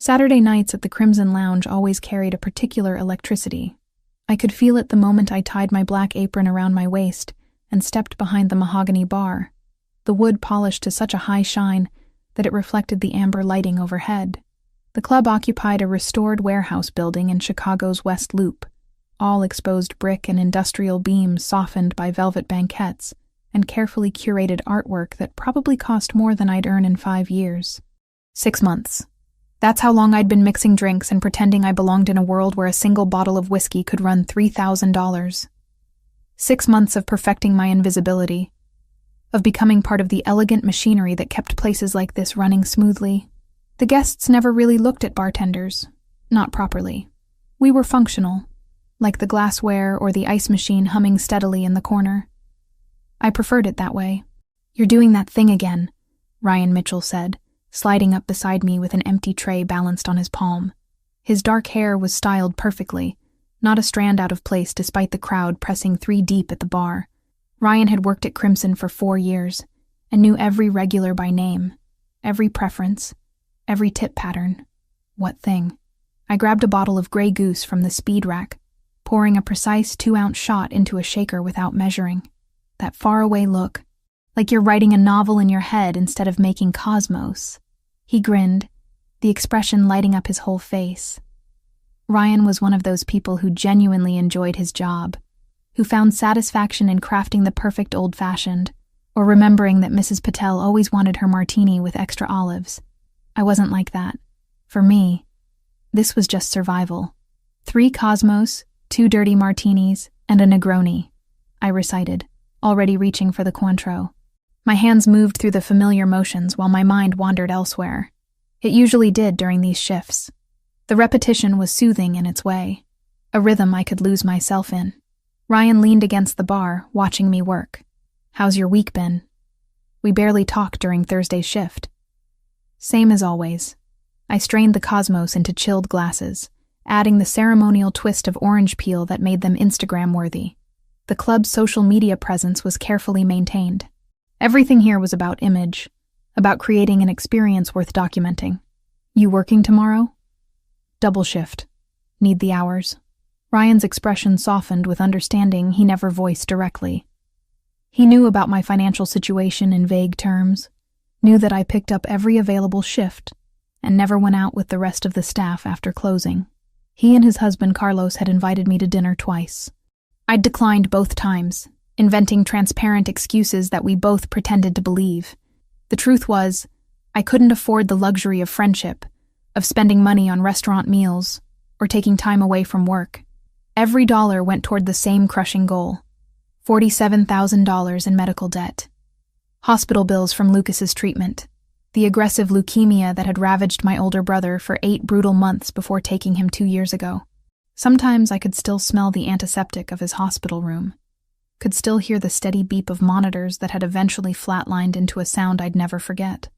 Saturday nights at the Crimson Lounge always carried a particular electricity. I could feel it the moment I tied my black apron around my waist and stepped behind the mahogany bar, the wood polished to such a high shine that it reflected the amber lighting overhead. The club occupied a restored warehouse building in Chicago's West Loop, all exposed brick and industrial beams softened by velvet banquettes and carefully curated artwork that probably cost more than I'd earn in 5 years. 6 months. That's how long I'd been mixing drinks and pretending I belonged in a world where a single bottle of whiskey could run $3,000. 6 months of perfecting my invisibility, of becoming part of the elegant machinery that kept places like this running smoothly. The guests never really looked at bartenders, not properly. We were functional, like the glassware or the ice machine humming steadily in the corner. I preferred it that way. "You're doing that thing again," Ryan Mitchell said, sliding up beside me with an empty tray balanced on his palm. His dark hair was styled perfectly, not a strand out of place despite the crowd pressing 3 deep at the bar. Ryan had worked at Crimson for 4 years and knew every regular by name, every preference, every tip pattern. What thing? I grabbed a bottle of Grey Goose from the speed rack, pouring a precise 2-ounce shot into a shaker without measuring. That faraway look, like you're writing a novel in your head instead of making Cosmos. He grinned, the expression lighting up his whole face. Ryan was one of those people who genuinely enjoyed his job, who found satisfaction in crafting the perfect old-fashioned, or remembering that Mrs. Patel always wanted her martini with extra olives. I wasn't like that. For me, this was just survival. 3 Cosmos, 2 dirty martinis, and a Negroni, I recited, already reaching for the Cointreau. My hands moved through the familiar motions while my mind wandered elsewhere. It usually did during these shifts. The repetition was soothing in its way, a rhythm I could lose myself in. Ryan leaned against the bar, watching me work. "How's your week been?" We barely talked during Thursday's shift. Same as always. I strained the Cosmos into chilled glasses, adding the ceremonial twist of orange peel that made them Instagram-worthy. The club's social media presence was carefully maintained. Everything here was about image, about creating an experience worth documenting. "You working tomorrow?" "Double shift. Need the hours." Ryan's expression softened with understanding he never voiced directly. He knew about my financial situation in vague terms, knew that I picked up every available shift, and never went out with the rest of the staff after closing. He and his husband Carlos had invited me to dinner twice. I'd declined both times, inventing transparent excuses that we both pretended to believe. The truth was, I couldn't afford the luxury of friendship, of spending money on restaurant meals, or taking time away from work. Every dollar went toward the same crushing goal: $47,000 in medical debt. Hospital bills from Lucas's treatment, the aggressive leukemia that had ravaged my older brother for 8 brutal months before taking him 2 years ago. Sometimes I could still smell the antiseptic of his hospital room, could still hear the steady beep of monitors that had eventually flatlined into a sound I'd never forget.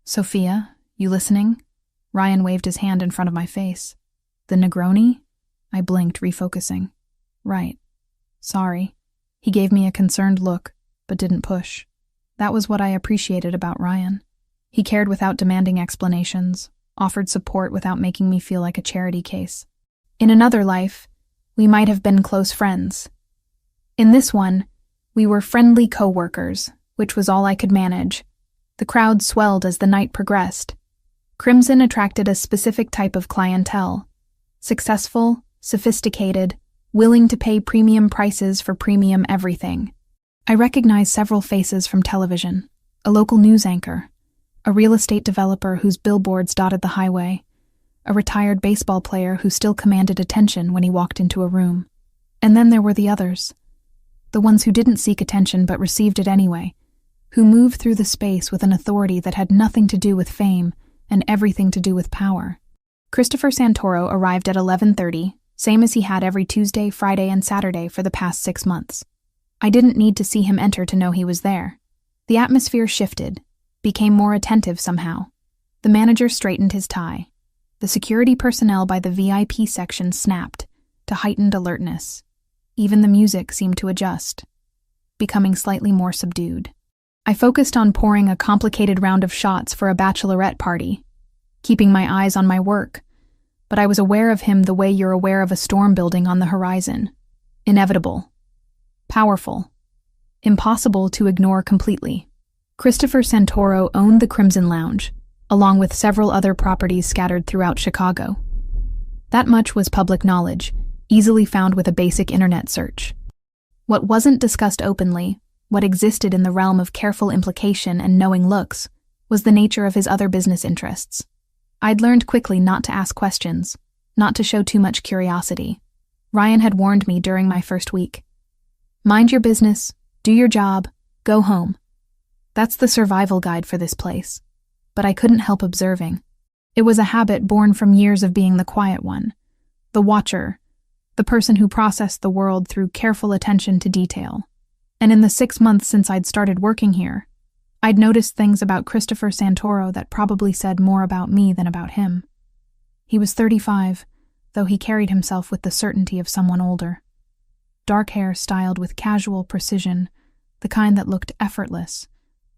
"Sophia, you listening?" Ryan waved his hand in front of my face. "The Negroni?" I blinked, refocusing. "Right. Sorry." He gave me a concerned look, but didn't push. That was what I appreciated about Ryan. He cared without demanding explanations, offered support without making me feel like a charity case. In another life, we might have been close friends. In this one, we were friendly co-workers, which was all I could manage. The crowd swelled as the night progressed. Crimson attracted a specific type of clientele: successful, sophisticated, willing to pay premium prices for premium everything. I recognized several faces from television: a local news anchor, a real estate developer whose billboards dotted the highway, a retired baseball player who still commanded attention when he walked into a room. And then there were the others, the ones who didn't seek attention but received it anyway, who moved through the space with an authority that had nothing to do with fame and everything to do with power. Christopher Santoro arrived at 11:30, same as he had every Tuesday, Friday, and Saturday for the past 6 months. I didn't need to see him enter to know he was there. The atmosphere shifted, became more attentive somehow. The manager straightened his tie. The security personnel by the VIP section snapped to heightened alertness. Even the music seemed to adjust, becoming slightly more subdued. I focused on pouring a complicated round of shots for a bachelorette party, keeping my eyes on my work, but I was aware of him the way you're aware of a storm building on the horizon. Inevitable. Powerful. Impossible to ignore completely. Christopher Santoro owned the Crimson Lounge, along with several other properties scattered throughout Chicago. That much was public knowledge, easily found with a basic internet search. What wasn't discussed openly, what existed in the realm of careful implication and knowing looks, was the nature of his other business interests. I'd learned quickly not to ask questions, not to show too much curiosity. Ryan had warned me during my first week. Mind your business, do your job, go home. That's the survival guide for this place. But I couldn't help observing. It was a habit born from years of being the quiet one, the watcher, the person who processed the world through careful attention to detail. And in the 6 months since I'd started working here, I'd noticed things about Christopher Santoro that probably said more about me than about him. He was 35, though he carried himself with the certainty of someone older. Dark hair styled with casual precision, the kind that looked effortless,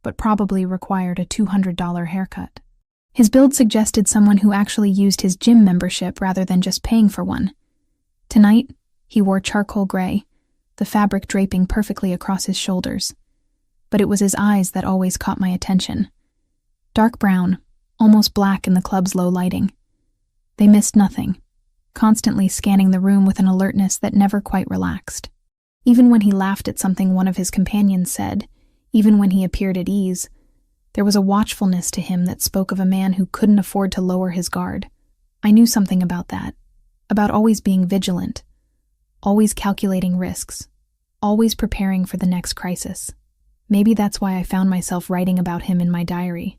but probably required a $200 haircut. His build suggested someone who actually used his gym membership rather than just paying for one. Tonight, he wore charcoal gray, the fabric draping perfectly across his shoulders. But it was his eyes that always caught my attention. Dark brown, almost black in the club's low lighting. They missed nothing, constantly scanning the room with an alertness that never quite relaxed. Even when he laughed at something one of his companions said, even when he appeared at ease, there was a watchfulness to him that spoke of a man who couldn't afford to lower his guard. I knew something about that, about always being vigilant, always calculating risks, always preparing for the next crisis. Maybe that's why I found myself writing about him in my diary,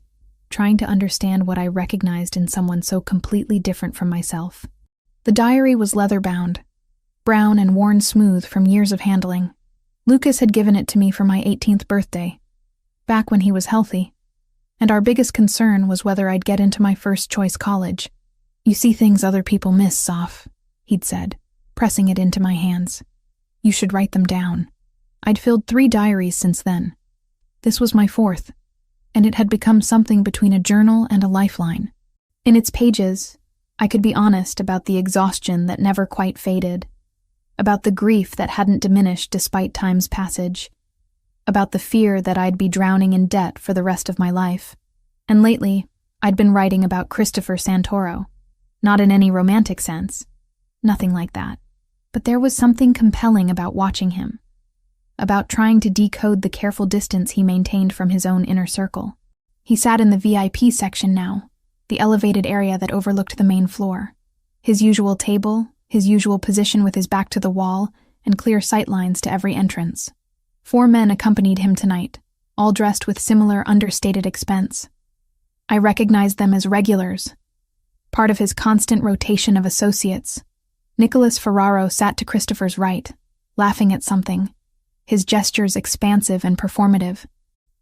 trying to understand what I recognized in someone so completely different from myself. The diary was leather-bound, brown and worn smooth from years of handling. Lucas had given it to me for my 18th birthday, back when he was healthy, and our biggest concern was whether I'd get into my first-choice college. "You see things other people miss, Soph," he'd said, pressing it into my hands. "You should write them down." I'd filled 3 diaries since then. This was my 4th, and it had become something between a journal and a lifeline. In its pages, I could be honest about the exhaustion that never quite faded, about the grief that hadn't diminished despite time's passage, about the fear that I'd be drowning in debt for the rest of my life. And lately, I'd been writing about Christopher Santoro. Not in any romantic sense. Nothing like that. But there was something compelling about watching him, about trying to decode the careful distance he maintained from his own inner circle. He sat in the VIP section now, the elevated area that overlooked the main floor. His usual table, his usual position with his back to the wall, and clear sightlines to every entrance. 4 men accompanied him tonight, all dressed with similar understated expense. I recognized them as regulars, part of his constant rotation of associates. Nicholas Ferraro sat to Christopher's right, laughing at something, his gestures expansive and performative.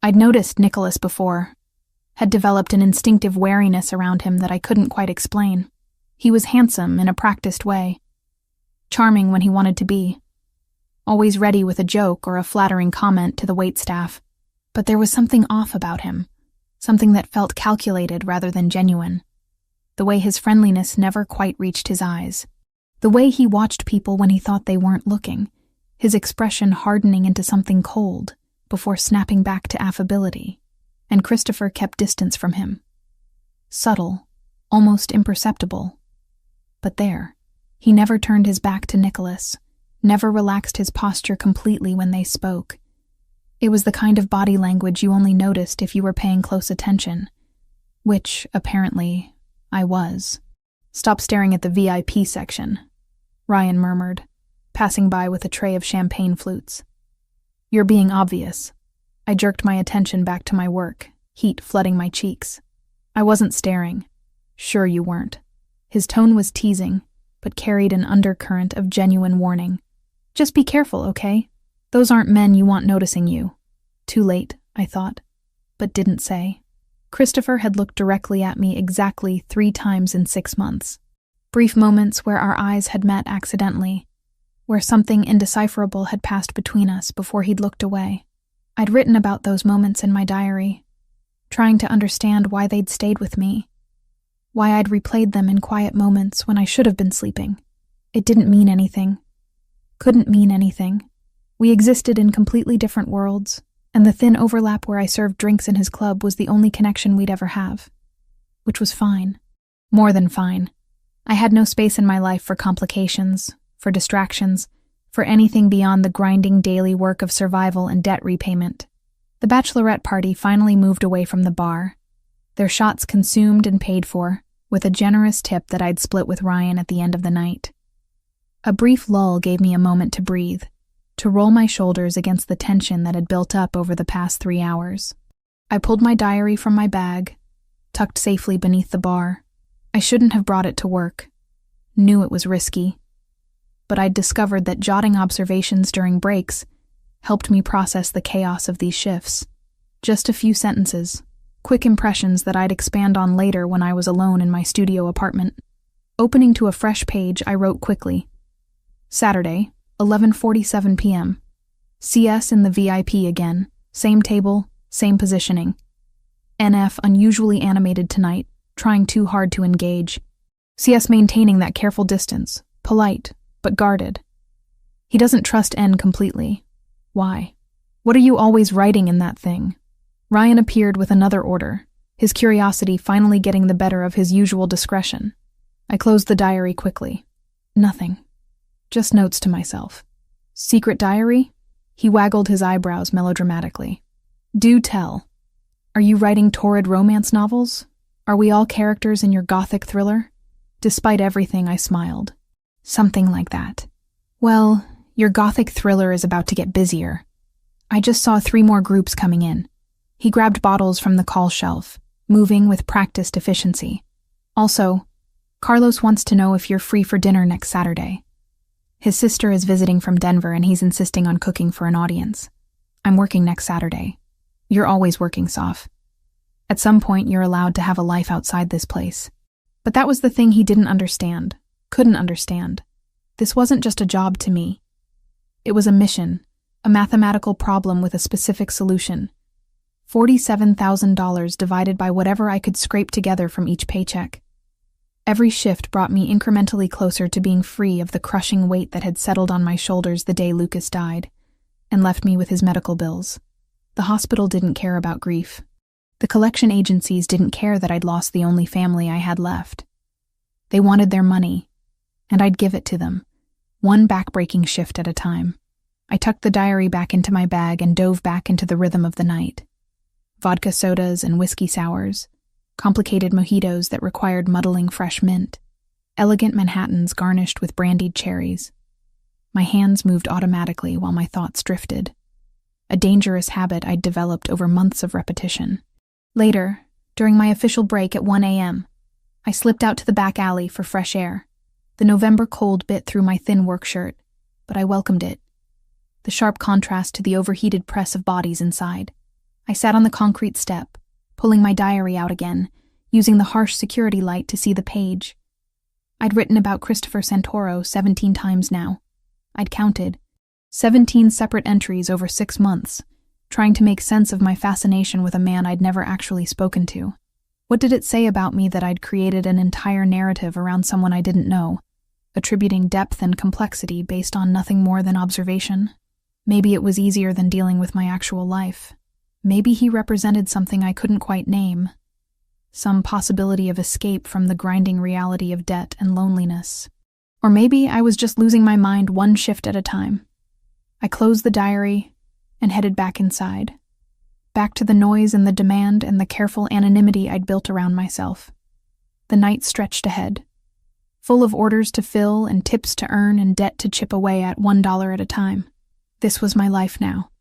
I'd noticed Nicholas before, had developed an instinctive wariness around him that I couldn't quite explain. He was handsome in a practiced way, charming when he wanted to be, always ready with a joke or a flattering comment to the waitstaff. But there was something off about him, something that felt calculated rather than genuine. The way his friendliness never quite reached his eyes. The way he watched people when he thought they weren't looking, his expression hardening into something cold before snapping back to affability. And Christopher kept distance from him. Subtle, almost imperceptible. But there, he never turned his back to Nicholas, never relaxed his posture completely when they spoke. It was the kind of body language you only noticed if you were paying close attention, which, apparently, I was. "Stop staring at the VIP section," Ryan murmured, passing by with a tray of champagne flutes. "You're being obvious." I jerked my attention back to my work, heat flooding my cheeks. "I wasn't staring." "Sure you weren't." His tone was teasing, but carried an undercurrent of genuine warning. "Just be careful, okay? Those aren't men you want noticing you." Too late, I thought, but didn't say. Christopher had looked directly at me exactly 3 times in 6 months. Brief moments where our eyes had met accidentally, where something indecipherable had passed between us before he'd looked away. I'd written about those moments in my diary, trying to understand why they'd stayed with me, why I'd replayed them in quiet moments when I should have been sleeping. It didn't mean anything. Couldn't mean anything. We existed in completely different worlds, and the thin overlap where I served drinks in his club was the only connection we'd ever have. Which was fine. More than fine. I had no space in my life for complications, for distractions, for anything beyond the grinding daily work of survival and debt repayment. The bachelorette party finally moved away from the bar, their shots consumed and paid for, with a generous tip that I'd split with Ryan at the end of the night. A brief lull gave me a moment to breathe, to roll my shoulders against the tension that had built up over the past 3 hours. I pulled my diary from my bag, tucked safely beneath the bar. I shouldn't have brought it to work. Knew it was risky. But I'd discovered that jotting observations during breaks helped me process the chaos of these shifts. Just a few sentences, quick impressions that I'd expand on later when I was alone in my studio apartment. Opening to a fresh page, I wrote quickly. Saturday, 11:47 p.m. CS in the VIP again. Same table, same positioning. NF unusually animated tonight, trying too hard to engage. CS maintaining that careful distance, polite, but guarded. He doesn't trust N completely. Why? What are you always writing in that thing? Ryan appeared with another order, his curiosity finally getting the better of his usual discretion. I closed the diary quickly. Nothing. Just notes to myself. Secret diary? He waggled his eyebrows melodramatically. Do tell. Are you writing torrid romance novels? Are we all characters in your gothic thriller? Despite everything, I smiled. Something like that. Well, your gothic thriller is about to get busier. I just saw 3 more groups coming in. He grabbed bottles from the call shelf, moving with practiced efficiency. Also, Carlos wants to know if you're free for dinner next Saturday. His sister is visiting from Denver and he's insisting on cooking for an audience. I'm working next Saturday. You're always working, Soph. At some point, you're allowed to have a life outside this place. But that was the thing he didn't understand, couldn't understand. This wasn't just a job to me. It was a mission, a mathematical problem with a specific solution. $47,000 divided by whatever I could scrape together from each paycheck. Every shift brought me incrementally closer to being free of the crushing weight that had settled on my shoulders the day Lucas died, and left me with his medical bills. The hospital didn't care about grief. The collection agencies didn't care that I'd lost the only family I had left. They wanted their money, and I'd give it to them, one backbreaking shift at a time. I tucked the diary back into my bag and dove back into the rhythm of the night. Vodka sodas and whiskey sours, complicated mojitos that required muddling fresh mint, elegant Manhattans garnished with brandied cherries. My hands moved automatically while my thoughts drifted, a dangerous habit I'd developed over months of repetition. Later, during my official break at 1 a.m., I slipped out to the back alley for fresh air. The November cold bit through my thin work shirt, but I welcomed it. The sharp contrast to the overheated press of bodies inside. I sat on the concrete step, pulling my diary out again, using the harsh security light to see the page. I'd written about Christopher Santoro 17 times now. I'd counted. 17 separate entries over 6 months, trying to make sense of my fascination with a man I'd never actually spoken to. What did it say about me that I'd created an entire narrative around someone I didn't know, attributing depth and complexity based on nothing more than observation? Maybe it was easier than dealing with my actual life. Maybe he represented something I couldn't quite name. Some possibility of escape from the grinding reality of debt and loneliness. Or maybe I was just losing my mind one shift at a time. I closed the diary and headed back inside. Back to the noise and the demand and the careful anonymity I'd built around myself. The night stretched ahead, full of orders to fill and tips to earn and debt to chip away at $1 at a time. This was my life now.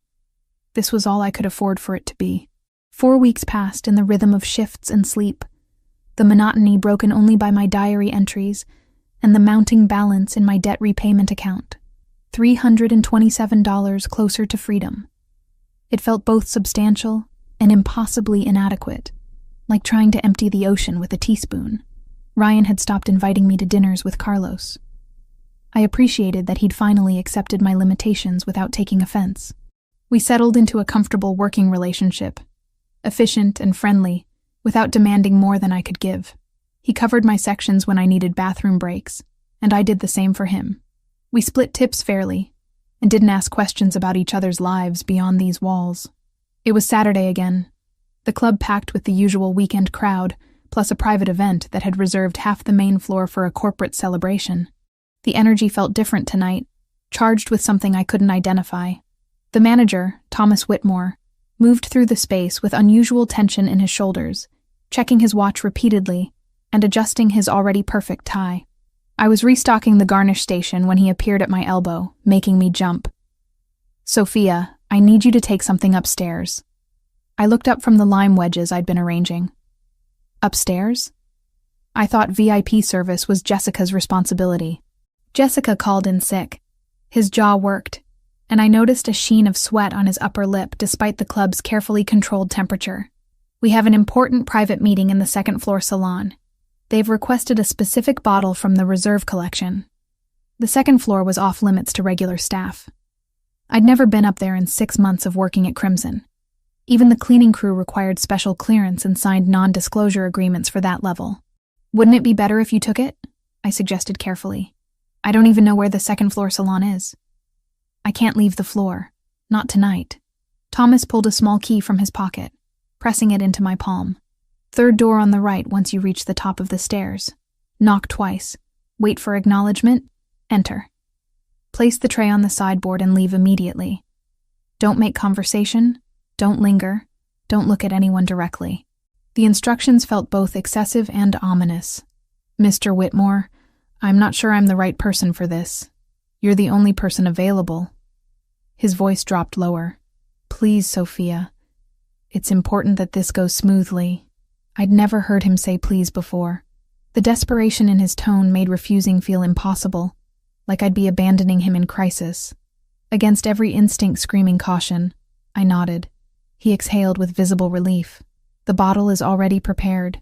This was all I could afford for it to be. 4 weeks passed in the rhythm of shifts and sleep, the monotony broken only by my diary entries and the mounting balance in my debt repayment account. $327 closer to freedom. It felt both substantial and impossibly inadequate, like trying to empty the ocean with a teaspoon. Ryan had stopped inviting me to dinners with Carlos. I appreciated that he'd finally accepted my limitations without taking offense. We settled into a comfortable working relationship, efficient and friendly, without demanding more than I could give. He covered my sections when I needed bathroom breaks, and I did the same for him. We split tips fairly, and didn't ask questions about each other's lives beyond these walls. It was Saturday again, the club packed with the usual weekend crowd, plus a private event that had reserved half the main floor for a corporate celebration. The energy felt different tonight, charged with something I couldn't identify. The manager, Thomas Whitmore, moved through the space with unusual tension in his shoulders, checking his watch repeatedly and adjusting his already perfect tie. I was restocking the garnish station when he appeared at my elbow, making me jump. "Sophia, I need you to take something upstairs." I looked up from the lime wedges I'd been arranging. Upstairs? I thought VIP service was Jessica's responsibility. Jessica called in sick. His jaw worked, and I noticed a sheen of sweat on his upper lip despite the club's carefully controlled temperature. "We have an important private meeting in the second-floor salon. They've requested a specific bottle from the reserve collection." The second floor was off-limits to regular staff. I'd never been up there in 6 months of working at Crimson. Even the cleaning crew required special clearance and signed non-disclosure agreements for that level. "Wouldn't it be better if you took it?" I suggested carefully. "I don't even know where the second-floor salon is." "I can't leave the floor. Not tonight." Thomas pulled a small key from his pocket, pressing it into my palm. "Third door on the right once you reach the top of the stairs. Knock twice. Wait for acknowledgement. Enter. Place the tray on the sideboard and leave immediately. Don't make conversation. Don't linger. Don't look at anyone directly." The instructions felt both excessive and ominous. "Mr. Whitmore, I'm not sure I'm the right person for this. You're the only person available." His voice dropped lower. "Please, Sophia. It's important that this goes smoothly." I'd never heard him say please before. The desperation in his tone made refusing feel impossible, like I'd be abandoning him in crisis. Against every instinct screaming caution, I nodded. He exhaled with visible relief. "The bottle is already prepared.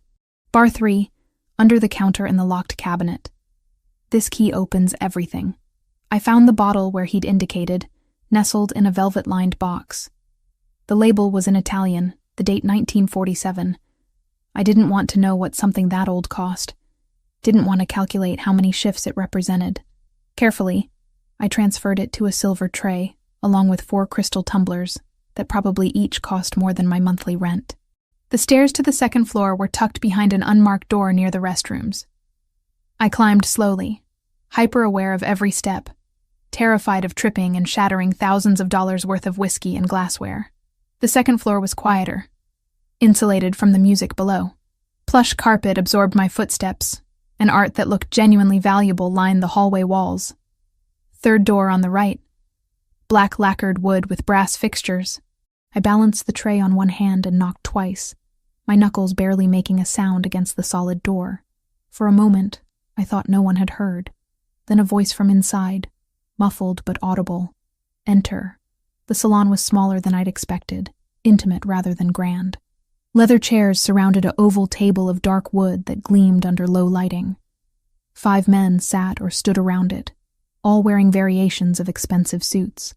Bar 3, under the counter in the locked cabinet. This key opens everything." I found the bottle where he'd indicated, nestled in a velvet-lined box. The label was in Italian, the date 1947. I didn't want to know what something that old cost. Didn't want to calculate how many shifts it represented. Carefully, I transferred it to a silver tray, along with 4 crystal tumblers that probably each cost more than my monthly rent. The stairs to the second floor were tucked behind an unmarked door near the restrooms. I climbed slowly, hyper-aware of every step, terrified of tripping and shattering thousands of dollars worth of whiskey and glassware. The second floor was quieter, insulated from the music below. Plush carpet absorbed my footsteps, and art that looked genuinely valuable lined the hallway walls. Third door on the right. Black lacquered wood with brass fixtures. I balanced the tray on one hand and knocked twice, my knuckles barely making a sound against the solid door. For a moment, I thought no one had heard. Then a voice from inside, muffled but audible. "Enter." The salon was smaller than I'd expected, intimate rather than grand. Leather chairs surrounded an oval table of dark wood that gleamed under low lighting. 5 men sat or stood around it, all wearing variations of expensive suits.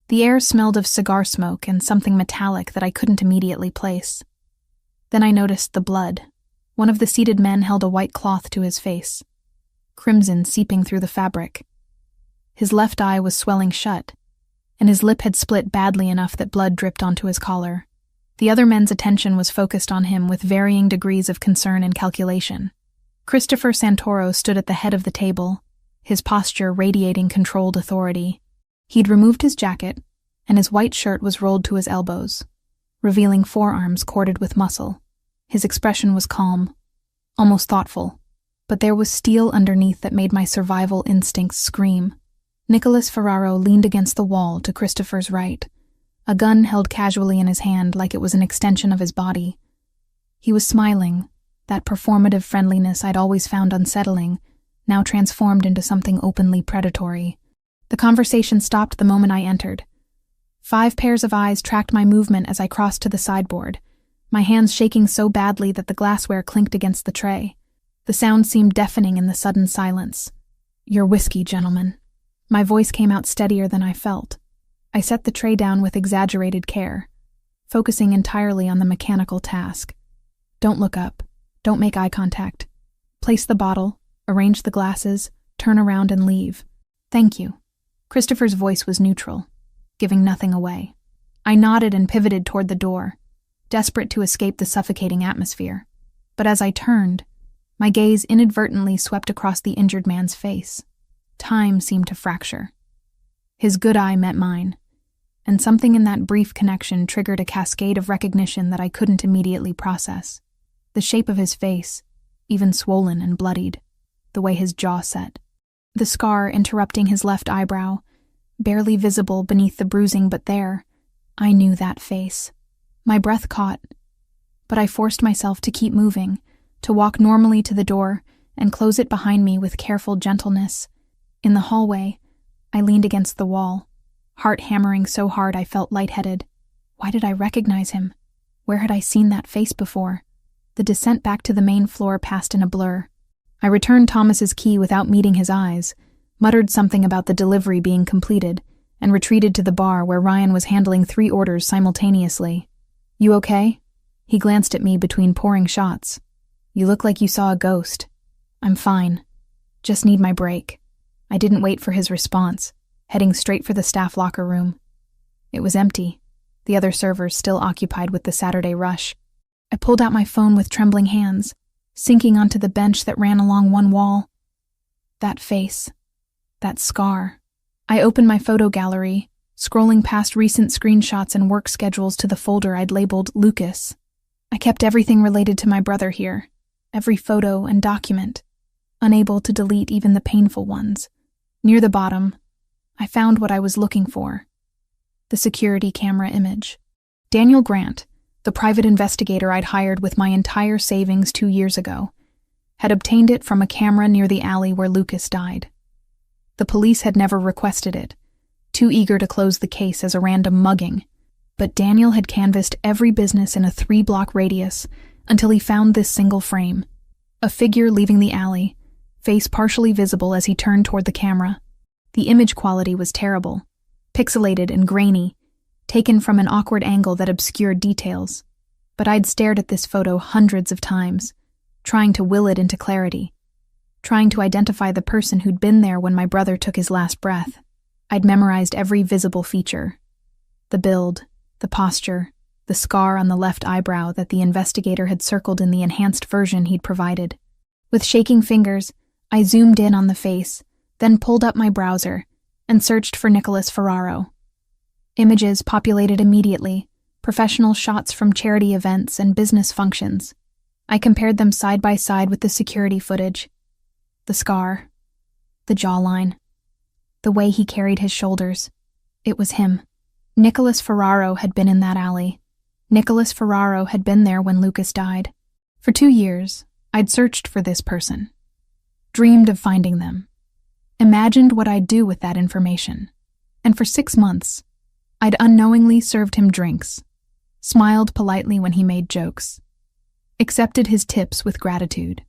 The air smelled of cigar smoke and something metallic that I couldn't immediately place. Then I noticed the blood. One of the seated men held a white cloth to his face, crimson seeping through the fabric. His left eye was swelling shut, and his lip had split badly enough that blood dripped onto his collar. The other men's attention was focused on him with varying degrees of concern and calculation. Christopher Santoro stood at the head of the table, his posture radiating controlled authority. He'd removed his jacket, and his white shirt was rolled to his elbows, revealing forearms corded with muscle. His expression was calm, almost thoughtful, but there was steel underneath that made my survival instincts scream. Nicholas Ferraro leaned against the wall to Christopher's right, a gun held casually in his hand like it was an extension of his body. He was smiling, that performative friendliness I'd always found unsettling, now transformed into something openly predatory. The conversation stopped the moment I entered. 5 pairs of eyes tracked my movement as I crossed to the sideboard, my hands shaking so badly that the glassware clinked against the tray. The sound seemed deafening in the sudden silence. "Your whiskey, gentlemen." My voice came out steadier than I felt. I set the tray down with exaggerated care, focusing entirely on the mechanical task. "Don't look up. Don't make eye contact. Place the bottle, arrange the glasses, turn around and leave. Thank you. Christopher's voice was neutral, giving nothing away. I nodded and pivoted toward the door, desperate to escape the suffocating atmosphere. But as I turned, my gaze inadvertently swept across the injured man's face. Time seemed to fracture. His good eye met mine, and something in that brief connection triggered a cascade of recognition that I couldn't immediately process. The shape of his face, even swollen and bloodied, the way his jaw set, the scar interrupting his left eyebrow, barely visible beneath the bruising, but there, I knew that face. My breath caught, but I forced myself to keep moving, to walk normally to the door and close it behind me with careful gentleness. In the hallway, I leaned against the wall, heart hammering so hard I felt lightheaded. Why did I recognize him? Where had I seen that face before? The descent back to the main floor passed in a blur. I returned Thomas's key without meeting his eyes, muttered something about the delivery being completed, and retreated to the bar where Ryan was handling 3 orders simultaneously. You okay? He glanced at me between pouring shots. You look like you saw a ghost. I'm fine. Just need my break. I didn't wait for his response, heading straight for the staff locker room. It was empty, the other servers still occupied with the Saturday rush. I pulled out my phone with trembling hands, sinking onto the bench that ran along one wall. That face. That scar. I opened my photo gallery, scrolling past recent screenshots and work schedules to the folder I'd labeled Lucas. I kept everything related to my brother here, every photo and document, unable to delete even the painful ones. Near the bottom, I found what I was looking for. The security camera image. Daniel Grant, the private investigator I'd hired with my entire savings 2 years ago, had obtained it from a camera near the alley where Lucas died. The police had never requested it, too eager to close the case as a random mugging, but Daniel had canvassed every business in a 3-block radius until he found this single frame. A figure leaving the alley, face partially visible as he turned toward the camera. The image quality was terrible, pixelated and grainy, taken from an awkward angle that obscured details. But I'd stared at this photo hundreds of times, trying to will it into clarity, trying to identify the person who'd been there when my brother took his last breath. I'd memorized every visible feature. The build, the posture, the scar on the left eyebrow that the investigator had circled in the enhanced version he'd provided. With shaking fingers, I zoomed in on the face, then pulled up my browser and searched for Nicholas Ferraro. Images populated immediately, professional shots from charity events and business functions. I compared them side by side with the security footage. The scar, the jawline, the way he carried his shoulders. It was him. Nicholas Ferraro had been in that alley. Nicholas Ferraro had been there when Lucas died. For 2 years, I'd searched for this person, dreamed of finding them, imagined what I'd do with that information. And for 6 months, I'd unknowingly served him drinks, smiled politely when he made jokes, accepted his tips with gratitude.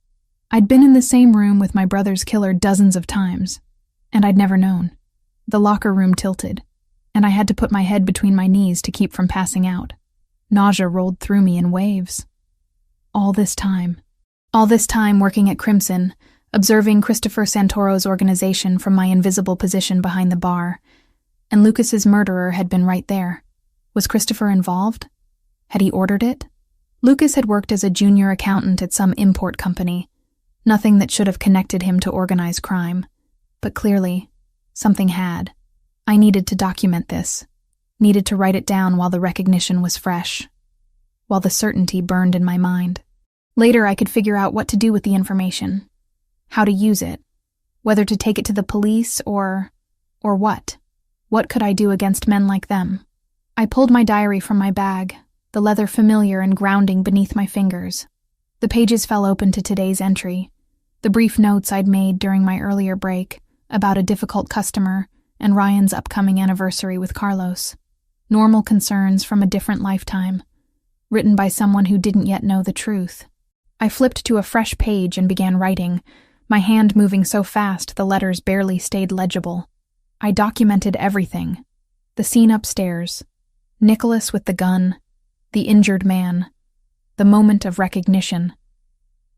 I'd been in the same room with my brother's killer dozens of times, and I'd never known. The locker room tilted, and I had to put my head between my knees to keep from passing out. Nausea rolled through me in waves. All this time working at Crimson, observing Christopher Santoro's organization from my invisible position behind the bar, and Lucas's murderer had been right there. Was Christopher involved? Had he ordered it? Lucas had worked as a junior accountant at some import company, nothing that should have connected him to organized crime. But clearly, something had. I needed to document this, needed to write it down while the recognition was fresh, while the certainty burned in my mind. Later I could figure out what to do with the information, how to use it, whether to take it to the police or what. What could I do against men like them? I pulled my diary from my bag, the leather familiar and grounding beneath my fingers. The pages fell open to today's entry, the brief notes I'd made during my earlier break about a difficult customer and Ryan's upcoming anniversary with Carlos. Normal concerns from a different lifetime, written by someone who didn't yet know the truth. I flipped to a fresh page and began writing, my hand moving so fast the letters barely stayed legible. I documented everything. The scene upstairs, Nicholas with the gun, the injured man, the moment of recognition.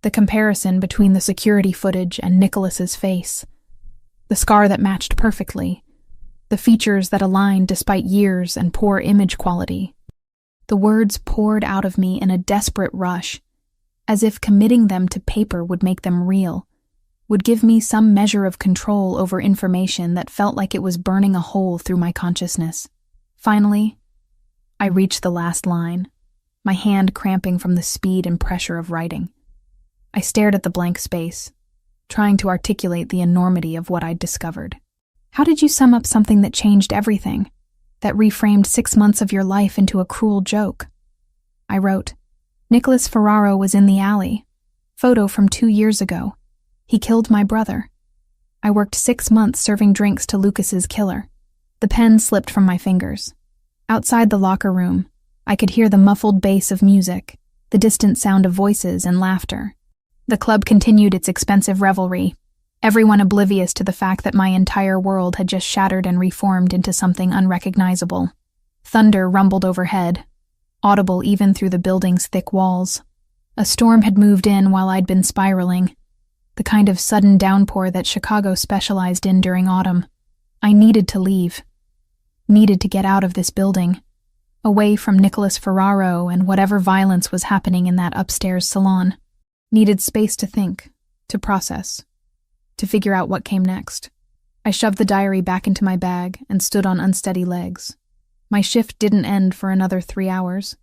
The comparison between the security footage and Nicholas's face. The scar that matched perfectly. The features that aligned despite years and poor image quality. The words poured out of me in a desperate rush, as if committing them to paper would make them real, would give me some measure of control over information that felt like it was burning a hole through my consciousness. Finally, I reached the last line, my hand cramping from the speed and pressure of writing. I stared at the blank space, trying to articulate the enormity of what I'd discovered. How did you sum up something that changed everything, that reframed 6 months of your life into a cruel joke? I wrote, Nicholas Ferraro was in the alley. Photo from 2 years ago. He killed my brother. I worked 6 months serving drinks to Lucas's killer. The pen slipped from my fingers. Outside the locker room, I could hear the muffled bass of music, the distant sound of voices and laughter. The club continued its expensive revelry, everyone oblivious to the fact that my entire world had just shattered and reformed into something unrecognizable. Thunder rumbled overhead, audible even through the building's thick walls. A storm had moved in while I'd been spiraling, the kind of sudden downpour that Chicago specialized in during autumn. I needed to leave. Needed to get out of this building, away from Nicholas Ferraro and whatever violence was happening in that upstairs salon. Needed space to think, to process, to figure out what came next. I shoved the diary back into my bag and stood on unsteady legs. My shift didn't end for another 3 hours.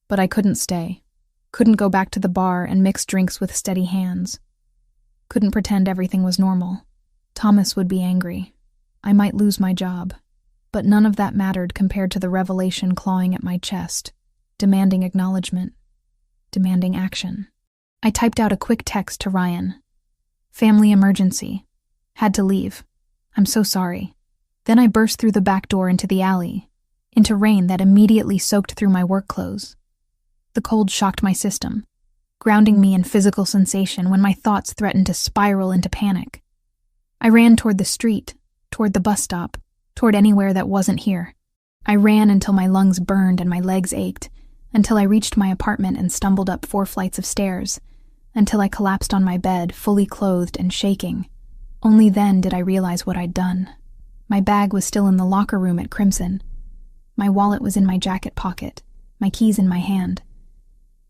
But I couldn't stay. Couldn't go back to the bar and mix drinks with steady hands. Couldn't pretend everything was normal. Thomas would be angry. I might lose my job. But none of that mattered compared to the revelation clawing at my chest, demanding acknowledgement, demanding action. I typed out a quick text to Ryan. Family emergency. Had to leave. I'm so sorry. Then I burst through the back door into the alley, into rain that immediately soaked through my work clothes. The cold shocked my system, grounding me in physical sensation when my thoughts threatened to spiral into panic. I ran toward the street, toward the bus stop, toward anywhere that wasn't here. I ran until my lungs burned and my legs ached, until I reached my apartment and stumbled up 4 flights of stairs, until I collapsed on my bed, fully clothed and shaking. Only then did I realize what I'd done. My bag was still in the locker room at Crimson. My wallet was in my jacket pocket, my keys in my hand.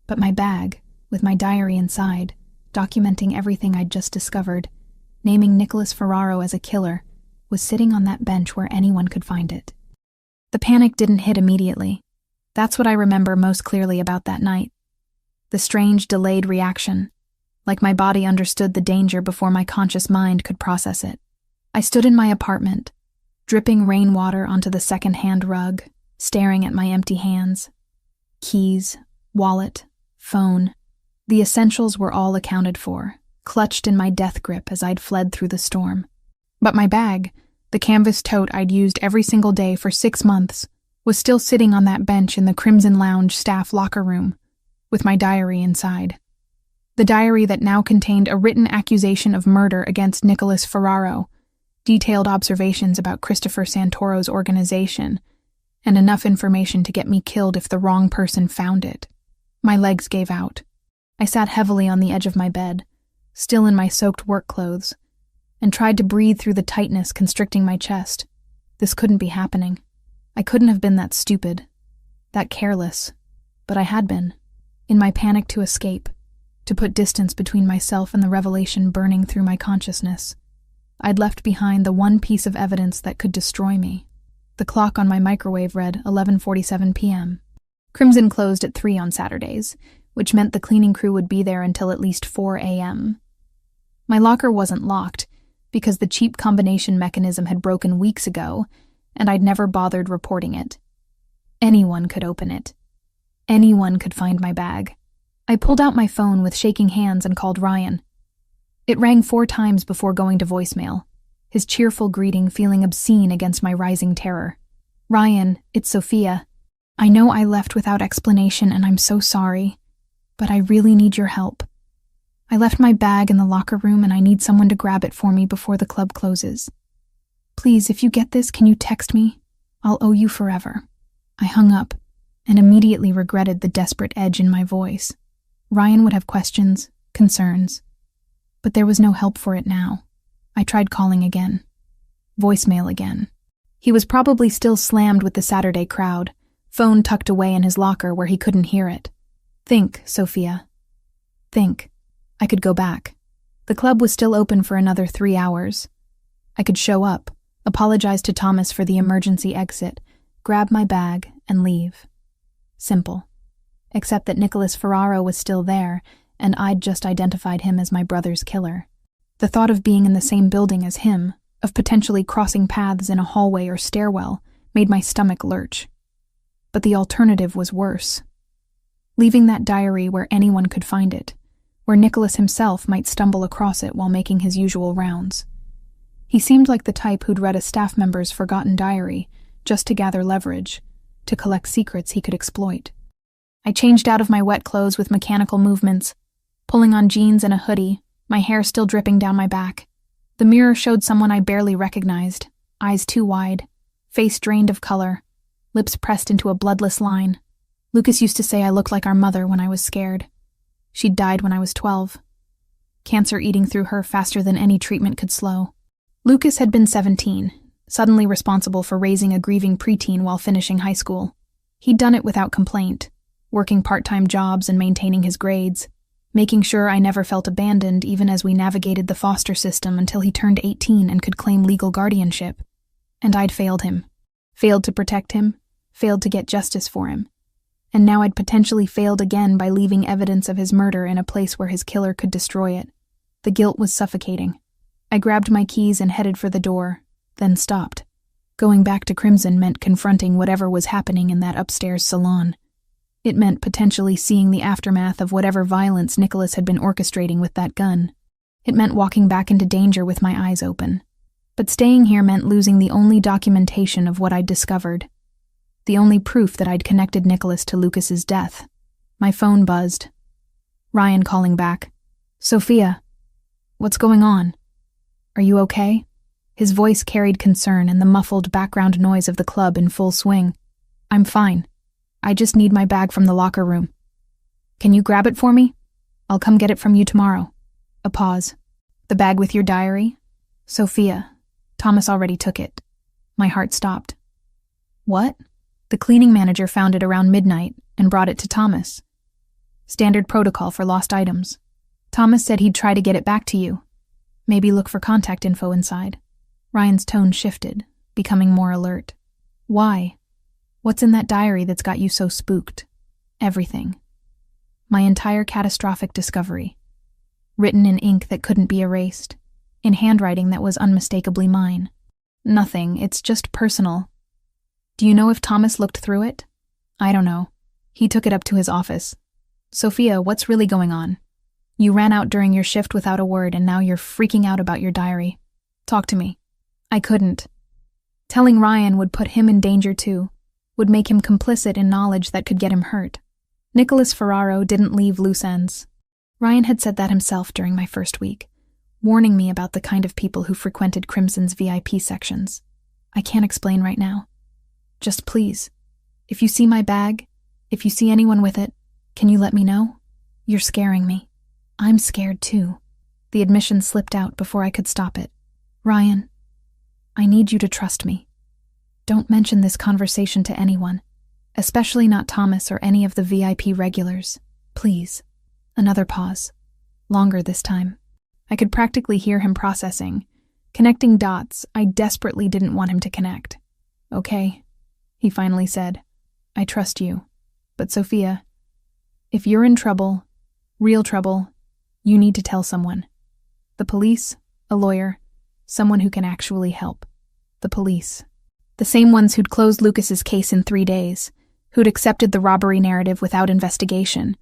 But my bag, with my diary inside, documenting everything I'd just discovered, naming Nicholas Ferraro as a killer, was sitting on that bench where anyone could find it. The panic didn't hit immediately. That's what I remember most clearly about that night. The strange, delayed reaction, like my body understood the danger before my conscious mind could process it. I stood in my apartment, dripping rainwater onto the second-hand rug, staring at my empty hands. Keys, wallet, phone. The essentials were all accounted for, clutched in my death grip as I'd fled through the storm. But my bag, the canvas tote I'd used every single day for 6 months, was still sitting on that bench in the Crimson Lounge staff locker room, with my diary inside. The diary that now contained a written accusation of murder against Nicholas Ferraro, detailed observations about Christopher Santoro's organization, and enough information to get me killed if the wrong person found it. My legs gave out. I sat heavily on the edge of my bed, still in my soaked work clothes, and tried to breathe through the tightness constricting my chest. This couldn't be happening. I couldn't have been that stupid, that careless, but I had been. In my panic to escape, to put distance between myself and the revelation burning through my consciousness, I'd left behind the one piece of evidence that could destroy me. The clock on my microwave read 11:47 p.m. Crimson closed at 3 on Saturdays, which meant the cleaning crew would be there until at least 4 a.m. My locker wasn't locked, because the cheap combination mechanism had broken weeks ago, and I'd never bothered reporting it. Anyone could open it. Anyone could find my bag. I pulled out my phone with shaking hands and called Ryan. It rang 4 times before going to voicemail, his cheerful greeting feeling obscene against my rising terror. Ryan, it's Sophia. I know I left without explanation and I'm so sorry, but I really need your help. I left my bag in the locker room and I need someone to grab it for me before the club closes. Please, if you get this, can you text me? I'll owe you forever. I hung up and immediately regretted the desperate edge in my voice. Ryan would have questions, concerns. But there was no help for it now. I tried calling again. Voicemail again. He was probably still slammed with the Saturday crowd, phone tucked away in his locker where he couldn't hear it. Think, Sophia. Think. I could go back. The club was still open for another 3 hours. I could show up, apologize to Thomas for the emergency exit, grab my bag, and leave. Simple. Except that Nicholas Ferraro was still there, and I'd just identified him as my brother's killer. The thought of being in the same building as him, of potentially crossing paths in a hallway or stairwell, made my stomach lurch. But the alternative was worse. Leaving that diary where anyone could find it, where Nicholas himself might stumble across it while making his usual rounds. He seemed like the type who'd read a staff member's forgotten diary just to gather leverage, to collect secrets he could exploit. I changed out of my wet clothes with mechanical movements, pulling on jeans and a hoodie, my hair still dripping down my back. The mirror showed someone I barely recognized, eyes too wide, face drained of color, lips pressed into a bloodless line. Lucas used to say I looked like our mother when I was scared. She'd died when I was 12. Cancer eating through her faster than any treatment could slow. Lucas had been 17, suddenly responsible for raising a grieving preteen while finishing high school. He'd done it without complaint, working part-time jobs and maintaining his grades, making sure I never felt abandoned even as we navigated the foster system until he turned 18 and could claim legal guardianship. And I'd failed him. Failed to protect him, failed to get justice for him. And now I'd potentially failed again by leaving evidence of his murder in a place where his killer could destroy it. The guilt was suffocating. I grabbed my keys and headed for the door, then stopped. Going back to Crimson meant confronting whatever was happening in that upstairs salon. It meant potentially seeing the aftermath of whatever violence Nicholas had been orchestrating with that gun. It meant walking back into danger with my eyes open. But staying here meant losing the only documentation of what I'd discovered. The only proof that I'd connected Nicholas to Lucas's death. My phone buzzed. Ryan calling back. Sophia, what's going on? Are you okay? His voice carried concern and the muffled background noise of the club in full swing. I'm fine. I just need my bag from the locker room. Can you grab it for me? I'll come get it from you tomorrow. A pause. The bag with your diary? Sophia. Thomas already took it. My heart stopped. What? The cleaning manager found it around midnight and brought it to Thomas. Standard protocol for lost items. Thomas said he'd try to get it back to you. Maybe look for contact info inside. Ryan's tone shifted, becoming more alert. Why? What's in that diary that's got you so spooked? Everything. My entire catastrophic discovery. Written in ink that couldn't be erased. In handwriting that was unmistakably mine. Nothing, it's just personal. Do you know if Thomas looked through it? I don't know. He took it up to his office. Sophia, what's really going on? You ran out during your shift without a word and now you're freaking out about your diary. Talk to me. I couldn't. Telling Ryan would put him in danger too. Would make him complicit in knowledge that could get him hurt. Nicholas Ferraro didn't leave loose ends. Ryan had said that himself during my first week, warning me about the kind of people who frequented Crimson's VIP sections. I can't explain right now. Just please, if you see my bag, if you see anyone with it, can you let me know? You're scaring me. I'm scared too. The admission slipped out before I could stop it. Ryan, I need you to trust me. Don't mention this conversation to anyone, especially not Thomas or any of the VIP regulars. Please. Another pause. Longer this time. I could practically hear him processing, connecting dots I desperately didn't want him to connect. Okay, he finally said. I trust you. But Sophia, if you're in trouble, real trouble, you need to tell someone. The police, a lawyer, someone who can actually help. The police. The same ones who'd closed Lucas's case in 3 days, who'd accepted the robbery narrative without investigation,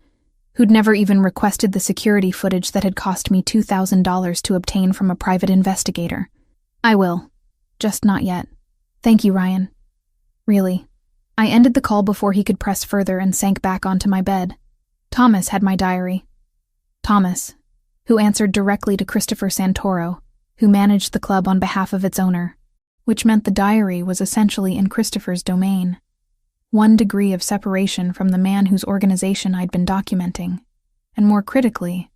who'd never even requested the security footage that had cost me $2,000 to obtain from a private investigator. I will. Just not yet. Thank you, Ryan. Really. I ended the call before he could press further and sank back onto my bed. Thomas had my diary. Thomas, who answered directly to Christopher Santoro, who managed the club on behalf of its owner, which meant the diary was essentially in Christopher's domain. 1 degree of separation from the man whose organization I'd been documenting, and more critically,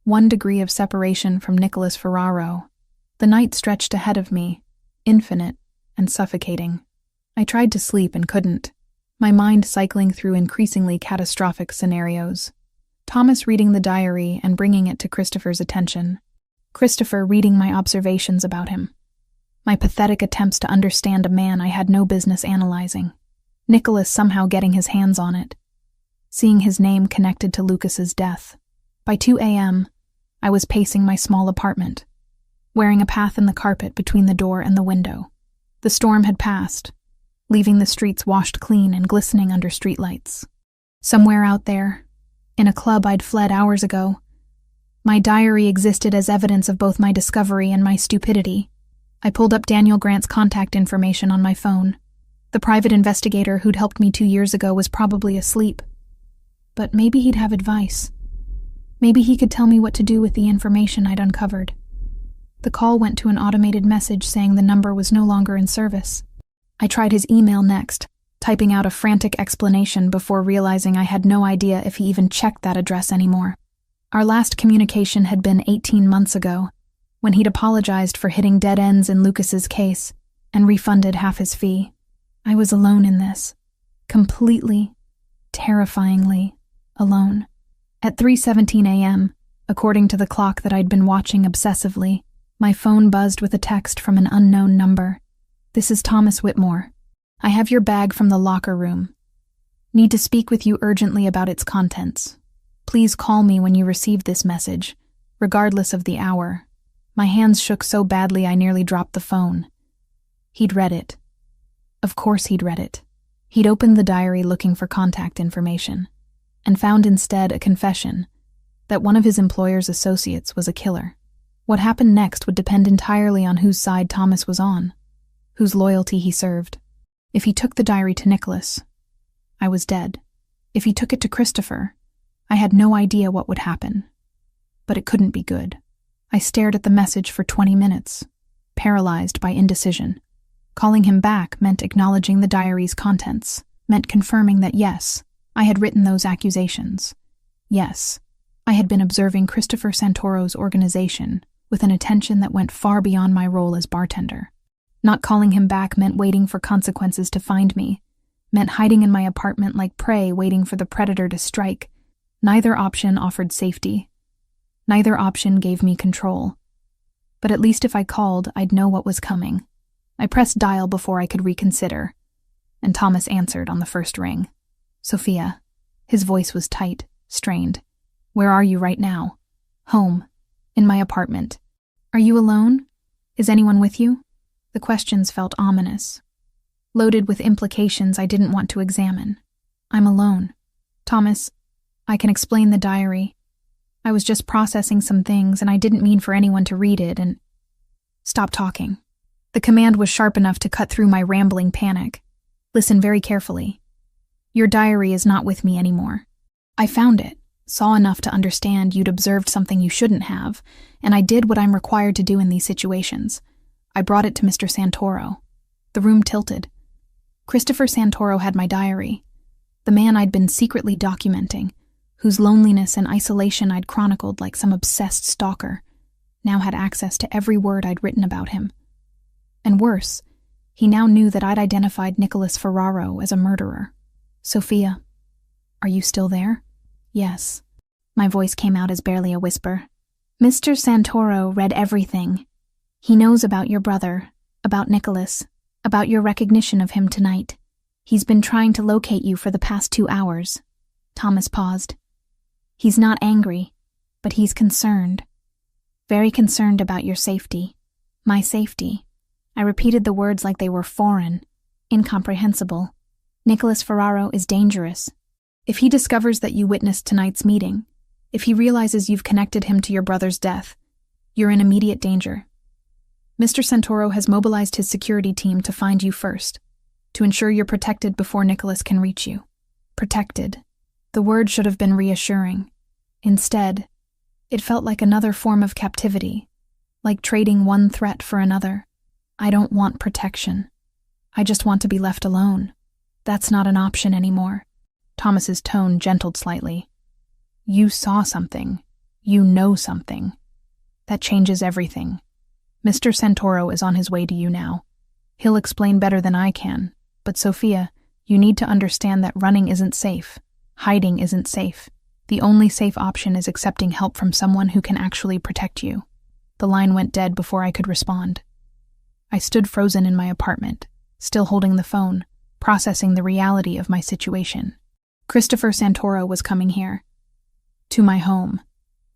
1 degree of separation from Nicholas Ferraro. The night stretched ahead of me, infinite and suffocating. I tried to sleep and couldn't, my mind cycling through increasingly catastrophic scenarios. Thomas reading the diary and bringing it to Christopher's attention. Christopher reading my observations about him. My pathetic attempts to understand a man I had no business analyzing. Nicholas somehow getting his hands on it. Seeing his name connected to Lucas's death. By 2 a.m., I was pacing my small apartment, wearing a path in the carpet between the door and the window. The storm had passed, leaving the streets washed clean and glistening under streetlights. Somewhere out there, in a club I'd fled hours ago, my diary existed as evidence of both my discovery and my stupidity. I pulled up Daniel Grant's contact information on my phone. The private investigator who'd helped me 2 years ago was probably asleep. But maybe he'd have advice. Maybe he could tell me what to do with the information I'd uncovered. The call went to an automated message saying the number was no longer in service. I tried his email next, typing out a frantic explanation before realizing I had no idea if he even checked that address anymore. Our last communication had been 18 months ago, when he'd apologized for hitting dead ends in Lucas's case and refunded half his fee. I was alone in this. Completely, terrifyingly alone. At 3:17 a.m., according to the clock that I'd been watching obsessively, my phone buzzed with a text from an unknown number. "This is Thomas Whitmore. I have your bag from the locker room. Need to speak with you urgently about its contents. Please call me when you receive this message, regardless of the hour." My hands shook so badly I nearly dropped the phone. He'd read it. Of course he'd read it. He'd opened the diary looking for contact information, and found instead a confession that one of his employer's associates was a killer. What happened next would depend entirely on whose side Thomas was on, whose loyalty he served. If he took the diary to Nicholas, I was dead. If he took it to Christopher, I had no idea what would happen. But it couldn't be good. I stared at the message for 20 minutes, paralyzed by indecision. Calling him back meant acknowledging the diary's contents, meant confirming that yes, I had written those accusations. Yes, I had been observing Christopher Santoro's organization with an attention that went far beyond my role as bartender. Not calling him back meant waiting for consequences to find me, meant hiding in my apartment like prey waiting for the predator to strike. Neither option offered safety. Neither option gave me control. But at least if I called, I'd know what was coming. I pressed dial before I could reconsider, and Thomas answered on the first ring. "Sophia." His voice was tight, strained. "Where are you right now?" "Home. In my apartment." "Are you alone? Is anyone with you?" The questions felt ominous, loaded with implications I didn't want to examine. "I'm alone." "Thomas, I can explain the diary. I was just processing some things and I didn't mean for anyone to read it and—" "Stop talking." The command was sharp enough to cut through my rambling panic. "Listen very carefully. Your diary is not with me anymore. I found it, saw enough to understand you'd observed something you shouldn't have, and I did what I'm required to do in these situations. I brought it to Mr. Santoro." The room tilted. Christopher Santoro had my diary, the man I'd been secretly documenting, whose loneliness and isolation I'd chronicled like some obsessed stalker, now had access to every word I'd written about him. And worse, he now knew that I'd identified Nicholas Ferraro as a murderer. "Sophia, are you still there?" "Yes." My voice came out as barely a whisper. "Mr. Santoro read everything. He knows about your brother, about Nicholas, about your recognition of him tonight. He's been trying to locate you for the past 2 hours. Thomas paused. "He's not angry, but he's concerned. Very concerned about your safety. My safety." I repeated the words like they were foreign, incomprehensible. "Nicholas Ferraro is dangerous. If he discovers that you witnessed tonight's meeting, if he realizes you've connected him to your brother's death, you're in immediate danger. Mr. Santoro has mobilized his security team to find you first, to ensure you're protected before Nicholas can reach you." Protected. The word should have been reassuring. Instead, it felt like another form of captivity, like trading one threat for another. I don't want protection. I just want to be left alone. That's not an option anymore. Thomas's tone gentled slightly. "You saw something. You know something. That changes everything. Mr. Santoro is on his way to you now. He'll explain better than I can, but Sophia, you need to understand that running isn't safe. Hiding isn't safe. The only safe option is accepting help from someone who can actually protect you. The line went dead before I could respond. I stood frozen in my apartment, still holding the phone, processing the reality of my situation. Christopher Santoro was coming here. To my home.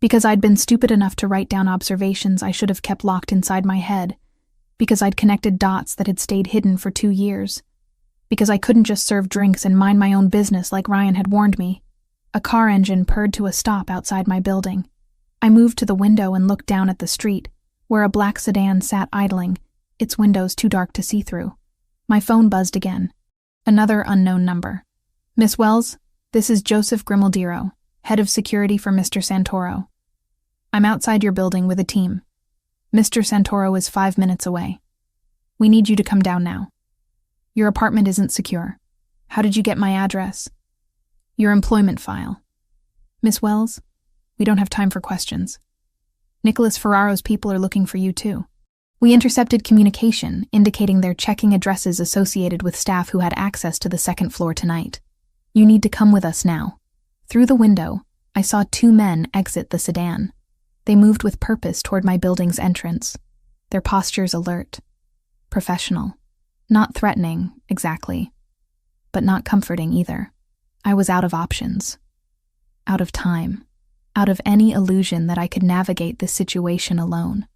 Because I'd been stupid enough to write down observations I should have kept locked inside my head. Because I'd connected dots that had stayed hidden for 2 years. Because I couldn't just serve drinks and mind my own business like Ryan had warned me. A car engine purred to a stop outside my building. I moved to the window and looked down at the street, where a black sedan sat idling, its windows too dark to see through. My phone buzzed again. Another unknown number. Miss Wells, this is Joseph Grimaldiro, head of security for Mr. Santoro. I'm outside your building with a team. Mr. Santoro is 5 minutes away. We need you to come down now. Your apartment isn't secure. How did you get my address? Your employment file. Miss Wells, we don't have time for questions. Nicholas Ferraro's people are looking for you too. We intercepted communication indicating they're checking addresses associated with staff who had access to the second floor tonight. You need to come with us now. Through the window, I saw 2 men exit the sedan. They moved with purpose toward my building's entrance, their postures alert, professional, not threatening, exactly, but not comforting either. I was out of options, out of time, out of any illusion that I could navigate this situation alone.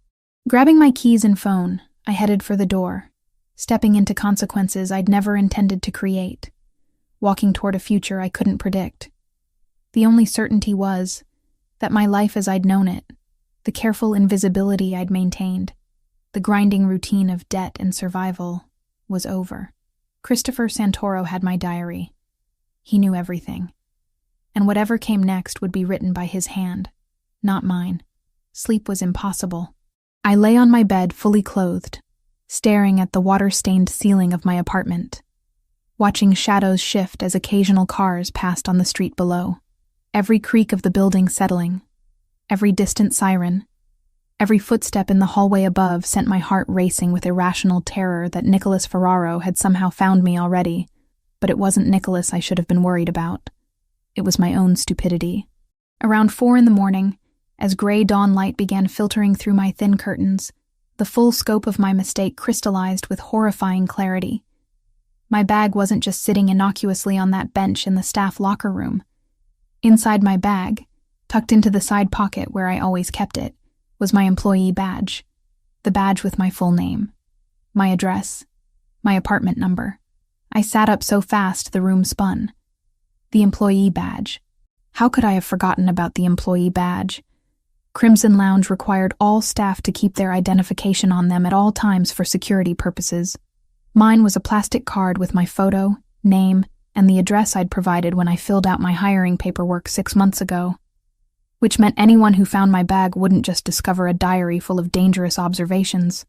Grabbing my keys and phone, I headed for the door, stepping into consequences I'd never intended to create, walking toward a future I couldn't predict. The only certainty was that my life as I'd known it, the careful invisibility I'd maintained, the grinding routine of debt and survival, was over. Christopher Santoro had my diary. He knew everything. And whatever came next would be written by his hand, not mine. Sleep was impossible. I lay on my bed fully clothed, staring at the water-stained ceiling of my apartment, watching shadows shift as occasional cars passed on the street below, every creak of the building settling, every distant siren, every footstep in the hallway above sent my heart racing with irrational terror that Nicholas Ferraro had somehow found me already, but it wasn't Nicholas I should have been worried about. It was my own stupidity. Around 4 a.m, as gray dawn light began filtering through my thin curtains, the full scope of my mistake crystallized with horrifying clarity. My bag wasn't just sitting innocuously on that bench in the staff locker room. Inside my bag, tucked into the side pocket where I always kept it, was my employee badge. The badge with my full name, my address, my apartment number. I sat up so fast the room spun. The employee badge. How could I have forgotten about the employee badge? Crimson Lounge required all staff to keep their identification on them at all times for security purposes. Mine was a plastic card with my photo, name, and the address I'd provided when I filled out my hiring paperwork 6 months ago. Which meant anyone who found my bag wouldn't just discover a diary full of dangerous observations.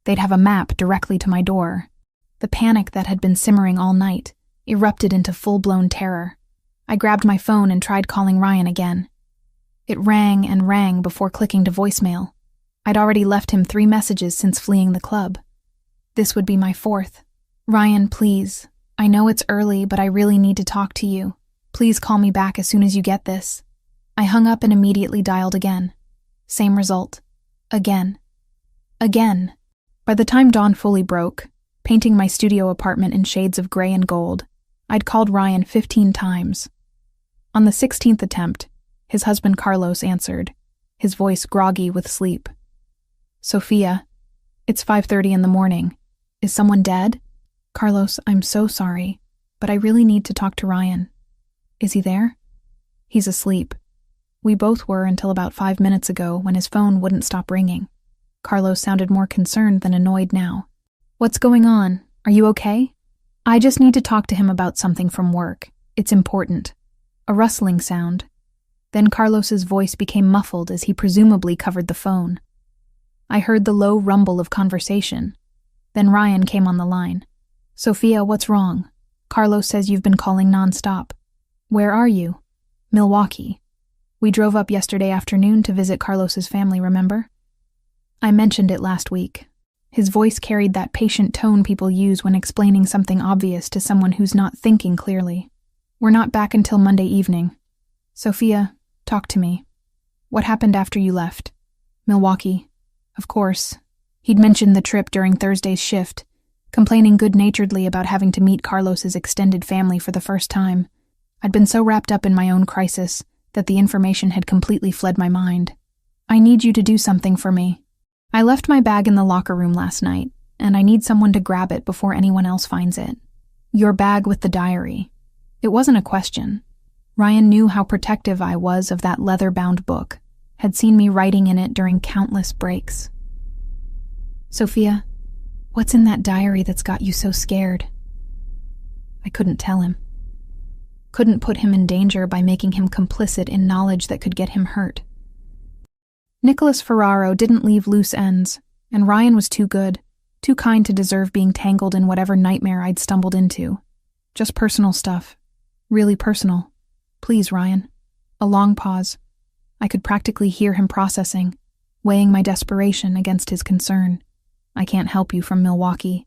They'd have a map directly to my door. The panic that had been simmering all night erupted into full-blown terror. I grabbed my phone and tried calling Ryan again. It rang and rang before clicking to voicemail. I'd already left him 3 messages since fleeing the club. This would be my 4th. Ryan, please. I know it's early, but I really need to talk to you. Please call me back as soon as you get this. I hung up and immediately dialed again. Same result. Again. Again. By the time dawn fully broke, painting my studio apartment in shades of gray and gold, I'd called Ryan 15 times. On the 16th attempt, his husband Carlos answered, his voice groggy with sleep. Sophia, it's 5:30 in the morning. Is someone dead? Carlos, I'm so sorry, but I really need to talk to Ryan. Is he there? He's asleep. We both were until about 5 minutes ago when his phone wouldn't stop ringing. Carlos sounded more concerned than annoyed now. What's going on? Are you okay? I just need to talk to him about something from work. It's important. A rustling sound. Then Carlos's voice became muffled as he presumably covered the phone. I heard the low rumble of conversation. Then Ryan came on the line. Sophia, what's wrong? Carlos says you've been calling nonstop. Where are you? Milwaukee. We drove up yesterday afternoon to visit Carlos's family, remember? I mentioned it last week. His voice carried that patient tone people use when explaining something obvious to someone who's not thinking clearly. We're not back until Monday evening. Sophia, talk to me. What happened after you left? Milwaukee. Of course. He'd mentioned the trip during Thursday's shift, complaining good-naturedly about having to meet Carlos's extended family for the first time. I'd been so wrapped up in my own crisis that the information had completely fled my mind. I need you to do something for me. I left my bag in the locker room last night, and I need someone to grab it before anyone else finds it. Your bag with the diary. It wasn't a question. Ryan knew how protective I was of that leather-bound book, had seen me writing in it during countless breaks. Sophia, what's in that diary that's got you so scared? I couldn't tell him. Couldn't put him in danger by making him complicit in knowledge that could get him hurt. Nicholas Ferraro didn't leave loose ends, and Ryan was too good, too kind to deserve being tangled in whatever nightmare I'd stumbled into. Just personal stuff. Really personal. Please, Ryan. A long pause. I could practically hear him processing, weighing my desperation against his concern. I can't help you from Milwaukee.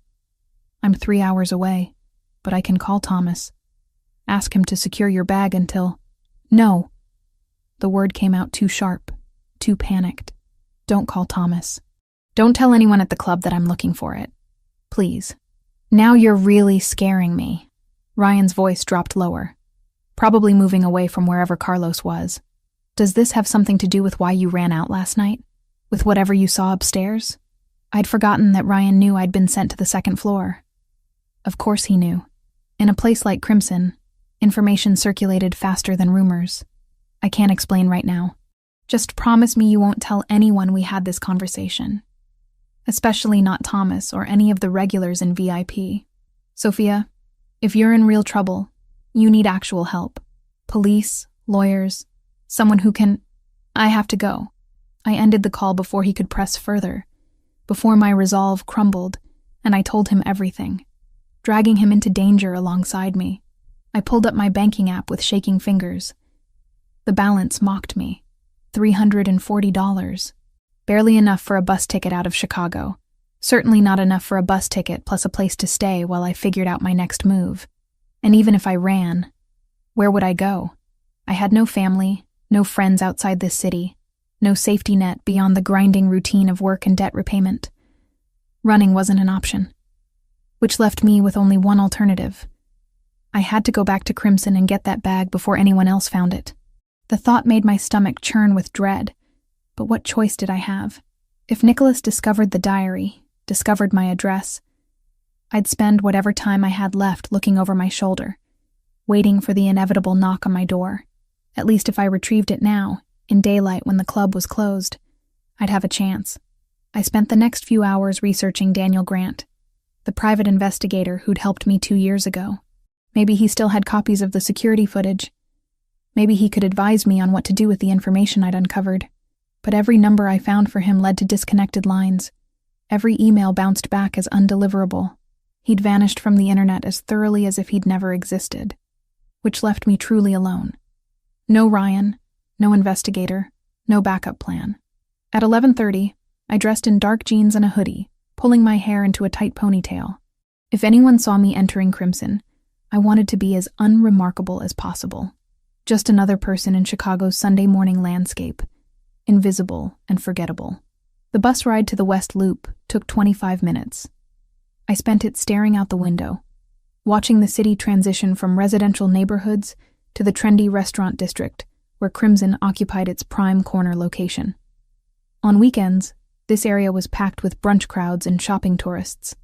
I'm 3 hours away, but I can call Thomas. Ask him to secure your bag until... No. The word came out too sharp, too panicked. Don't call Thomas. Don't tell anyone at the club that I'm looking for it. Please. Now you're really scaring me. Ryan's voice dropped lower, probably moving away from wherever Carlos was. Does this have something to do with why you ran out last night? With whatever you saw upstairs? I'd forgotten that Ryan knew I'd been sent to the second floor. Of course he knew. In a place like Crimson, information circulated faster than rumors. I can't explain right now. Just promise me you won't tell anyone we had this conversation. Especially not Thomas or any of the regulars in VIP. Sophia, if you're in real trouble, you need actual help. Police, lawyers, someone who can... I have to go. I ended the call before he could press further, before my resolve crumbled, and I told him everything, dragging him into danger alongside me. I pulled up my banking app with shaking fingers. The balance mocked me. $340. Barely enough for a bus ticket out of Chicago. Certainly not enough for a bus ticket plus a place to stay while I figured out my next move. And even if I ran, where would I go? I had no family, no friends outside this city, no safety net beyond the grinding routine of work and debt repayment. Running wasn't an option, which left me with only one alternative. I had to go back to Crimson and get that bag before anyone else found it. The thought made my stomach churn with dread, but what choice did I have? If Nicholas discovered the diary, discovered my address, I'd spend whatever time I had left looking over my shoulder, waiting for the inevitable knock on my door. At least if I retrieved it now, in daylight when the club was closed, I'd have a chance. I spent the next few hours researching Daniel Grant, the private investigator who'd helped me 2 years ago. Maybe he still had copies of the security footage. Maybe he could advise me on what to do with the information I'd uncovered. But every number I found for him led to disconnected lines. Every email bounced back as undeliverable. He'd vanished from the internet as thoroughly as if he'd never existed, which left me truly alone. No Ryan, no investigator, no backup plan. At 11:30, I dressed in dark jeans and a hoodie, pulling my hair into a tight ponytail. If anyone saw me entering Crimson, I wanted to be as unremarkable as possible. Just another person in Chicago's Sunday morning landscape, invisible and forgettable. The bus ride to the West Loop took 25 minutes. I spent it staring out the window, watching the city transition from residential neighborhoods to the trendy restaurant district where Crimson occupied its prime corner location. On weekends, this area was packed with brunch crowds and shopping tourists.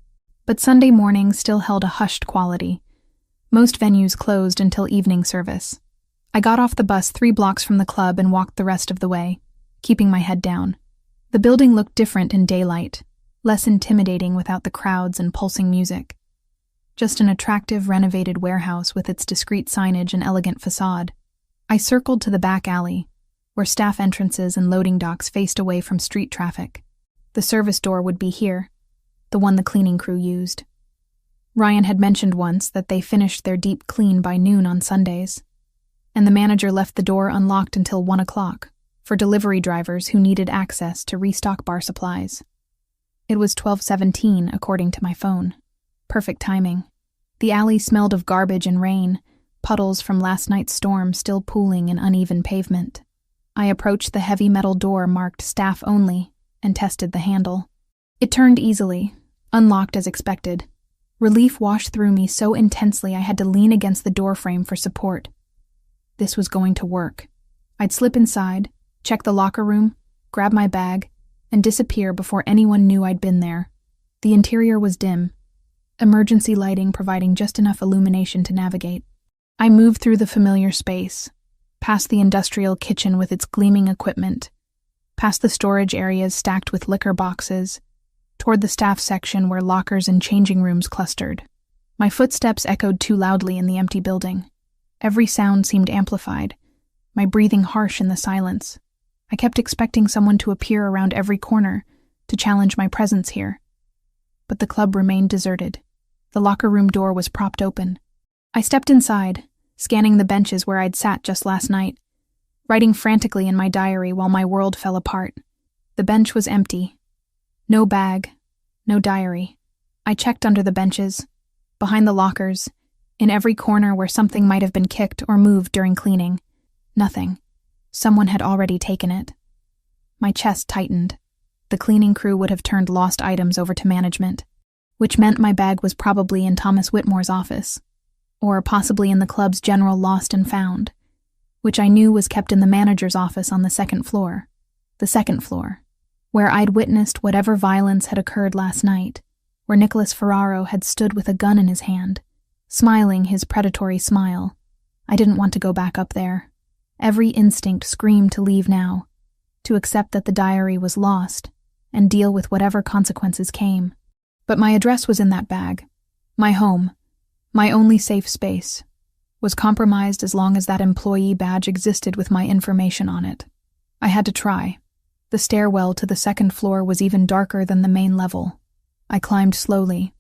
But Sunday morning still held a hushed quality. Most venues closed until evening service. I got off the bus 3 blocks from the club and walked the rest of the way, keeping my head down. The building looked different in daylight, less intimidating without the crowds and pulsing music. Just an attractive renovated warehouse with its discreet signage and elegant facade. I circled to the back alley, where staff entrances and loading docks faced away from street traffic. The service door would be here, the one the cleaning crew used. Ryan had mentioned once that they finished their deep clean by noon on Sundays. and the manager left the door unlocked until 1 o'clock for delivery drivers who needed access to restock bar supplies. It was 12:17 according to my phone. Perfect timing. The alley smelled of garbage and rain, puddles from last night's storm still pooling in uneven pavement. I approached the heavy metal door marked staff only and tested the handle. It turned easily, unlocked as expected. Relief washed through me so intensely I had to lean against the doorframe for support. This was going to work. I'd slip inside, check the locker room, grab my bag, and disappear before anyone knew I'd been there. The interior was dim, emergency lighting providing just enough illumination to navigate. I moved through the familiar space, past the industrial kitchen with its gleaming equipment, past the storage areas stacked with liquor boxes, toward the staff section where lockers and changing rooms clustered. My footsteps echoed too loudly in the empty building. Every sound seemed amplified, my breathing harsh in the silence. I kept expecting someone to appear around every corner to challenge my presence here. But the club remained deserted. The locker room door was propped open. I stepped inside, scanning the benches where I'd sat just last night, writing frantically in my diary while my world fell apart. The bench was empty. No bag, no diary. I checked under the benches, behind the lockers, in every corner where something might have been kicked or moved during cleaning. Nothing. Someone had already taken it. My chest tightened. The cleaning crew would have turned lost items over to management, which meant my bag was probably in Thomas Whitmore's office, or possibly in the club's general lost and found, which I knew was kept in the manager's office on the second floor, where I'd witnessed whatever violence had occurred last night, where Nicholas Ferraro had stood with a gun in his hand, smiling his predatory smile. I didn't want to go back up there. Every instinct screamed to leave now, to accept that the diary was lost and deal with whatever consequences came. But my address was in that bag. My home, my only safe space, was compromised as long as that employee badge existed with my information on it. I had to try. The stairwell to the second floor was even darker than the main level. I climbed slowly,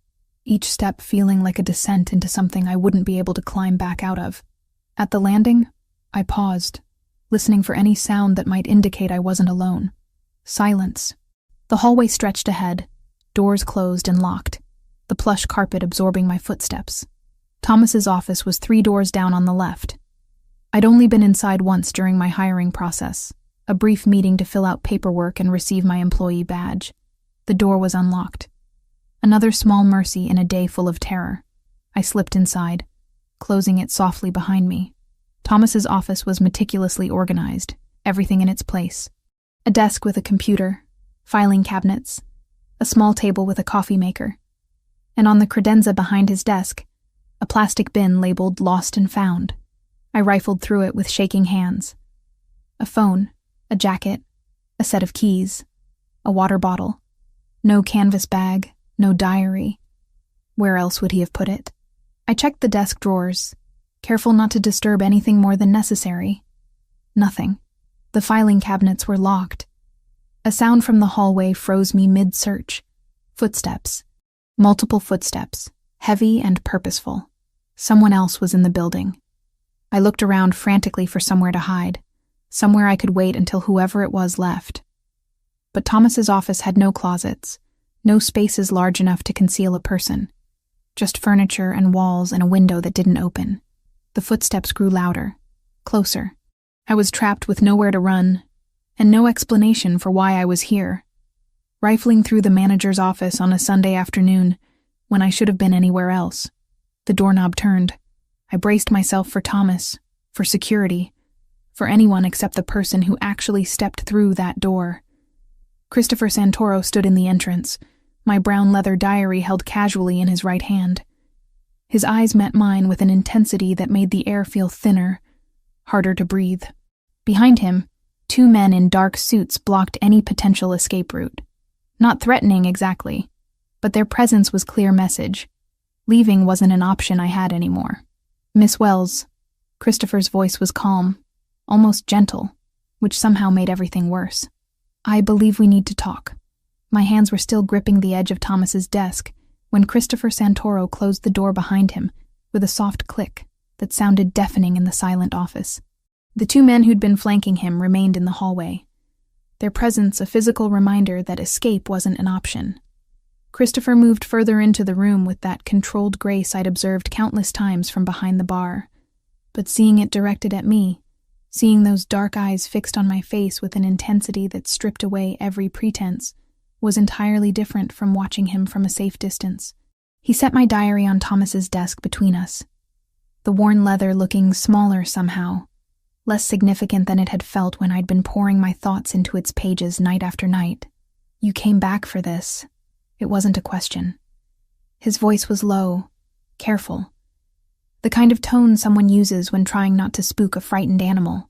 each step feeling like a descent into something I wouldn't be able to climb back out of. At the landing, I paused, listening for any sound that might indicate I wasn't alone. Silence. The hallway stretched ahead, doors closed and locked, the plush carpet absorbing my footsteps. Thomas's office was 3 doors down on the left. I'd only been inside once during my hiring process, a brief meeting to fill out paperwork and receive my employee badge. The door was unlocked. Another small mercy in a day full of terror. I slipped inside, closing it softly behind me. Thomas's office was meticulously organized, everything in its place. A desk with a computer, filing cabinets, a small table with a coffee maker, and on the credenza behind his desk, a plastic bin labeled Lost and Found. I rifled through it with shaking hands. A phone, a jacket, a set of keys, a water bottle. No canvas bag, no diary. Where else would he have put it? I checked the desk drawers, careful not to disturb anything more than necessary. Nothing. The filing cabinets were locked. A sound from the hallway froze me mid-search. Footsteps. Multiple footsteps, heavy and purposeful. Someone else was in the building. I looked around frantically for somewhere to hide, somewhere I could wait until whoever it was left. But Thomas's office had no closets, no spaces large enough to conceal a person. Just furniture and walls and a window that didn't open. The footsteps grew louder, closer. I was trapped with nowhere to run, and no explanation for why I was here. Rifling through the manager's office on a Sunday afternoon, when I should have been anywhere else. The doorknob turned. I braced myself for Thomas, for security, for anyone except the person who actually stepped through that door. Christopher Santoro stood in the entrance, my brown leather diary held casually in his right hand. His eyes met mine with an intensity that made the air feel thinner, harder to breathe. Behind him, 2 men in dark suits blocked any potential escape route. Not threatening exactly, but their presence was clear message. Leaving wasn't an option I had anymore. Miss Wells, Christopher's voice was calm, almost gentle, which somehow made everything worse. I believe we need to talk. My hands were still gripping the edge of Thomas's desk when Christopher Santoro closed the door behind him with a soft click. that sounded deafening in the silent office. The two men who'd been flanking him remained in the hallway, their presence a physical reminder that escape wasn't an option. Christopher moved further into the room with that controlled grace I'd observed countless times from behind the bar. But seeing it directed at me, seeing those dark eyes fixed on my face with an intensity that stripped away every pretense, was entirely different from watching him from a safe distance. He set my diary on Thomas's desk between us, the worn leather looking smaller somehow, less significant than it had felt when I'd been pouring my thoughts into its pages night after night. "You came back for this." It wasn't a question. His voice was low, careful, the kind of tone someone uses when trying not to spook a frightened animal.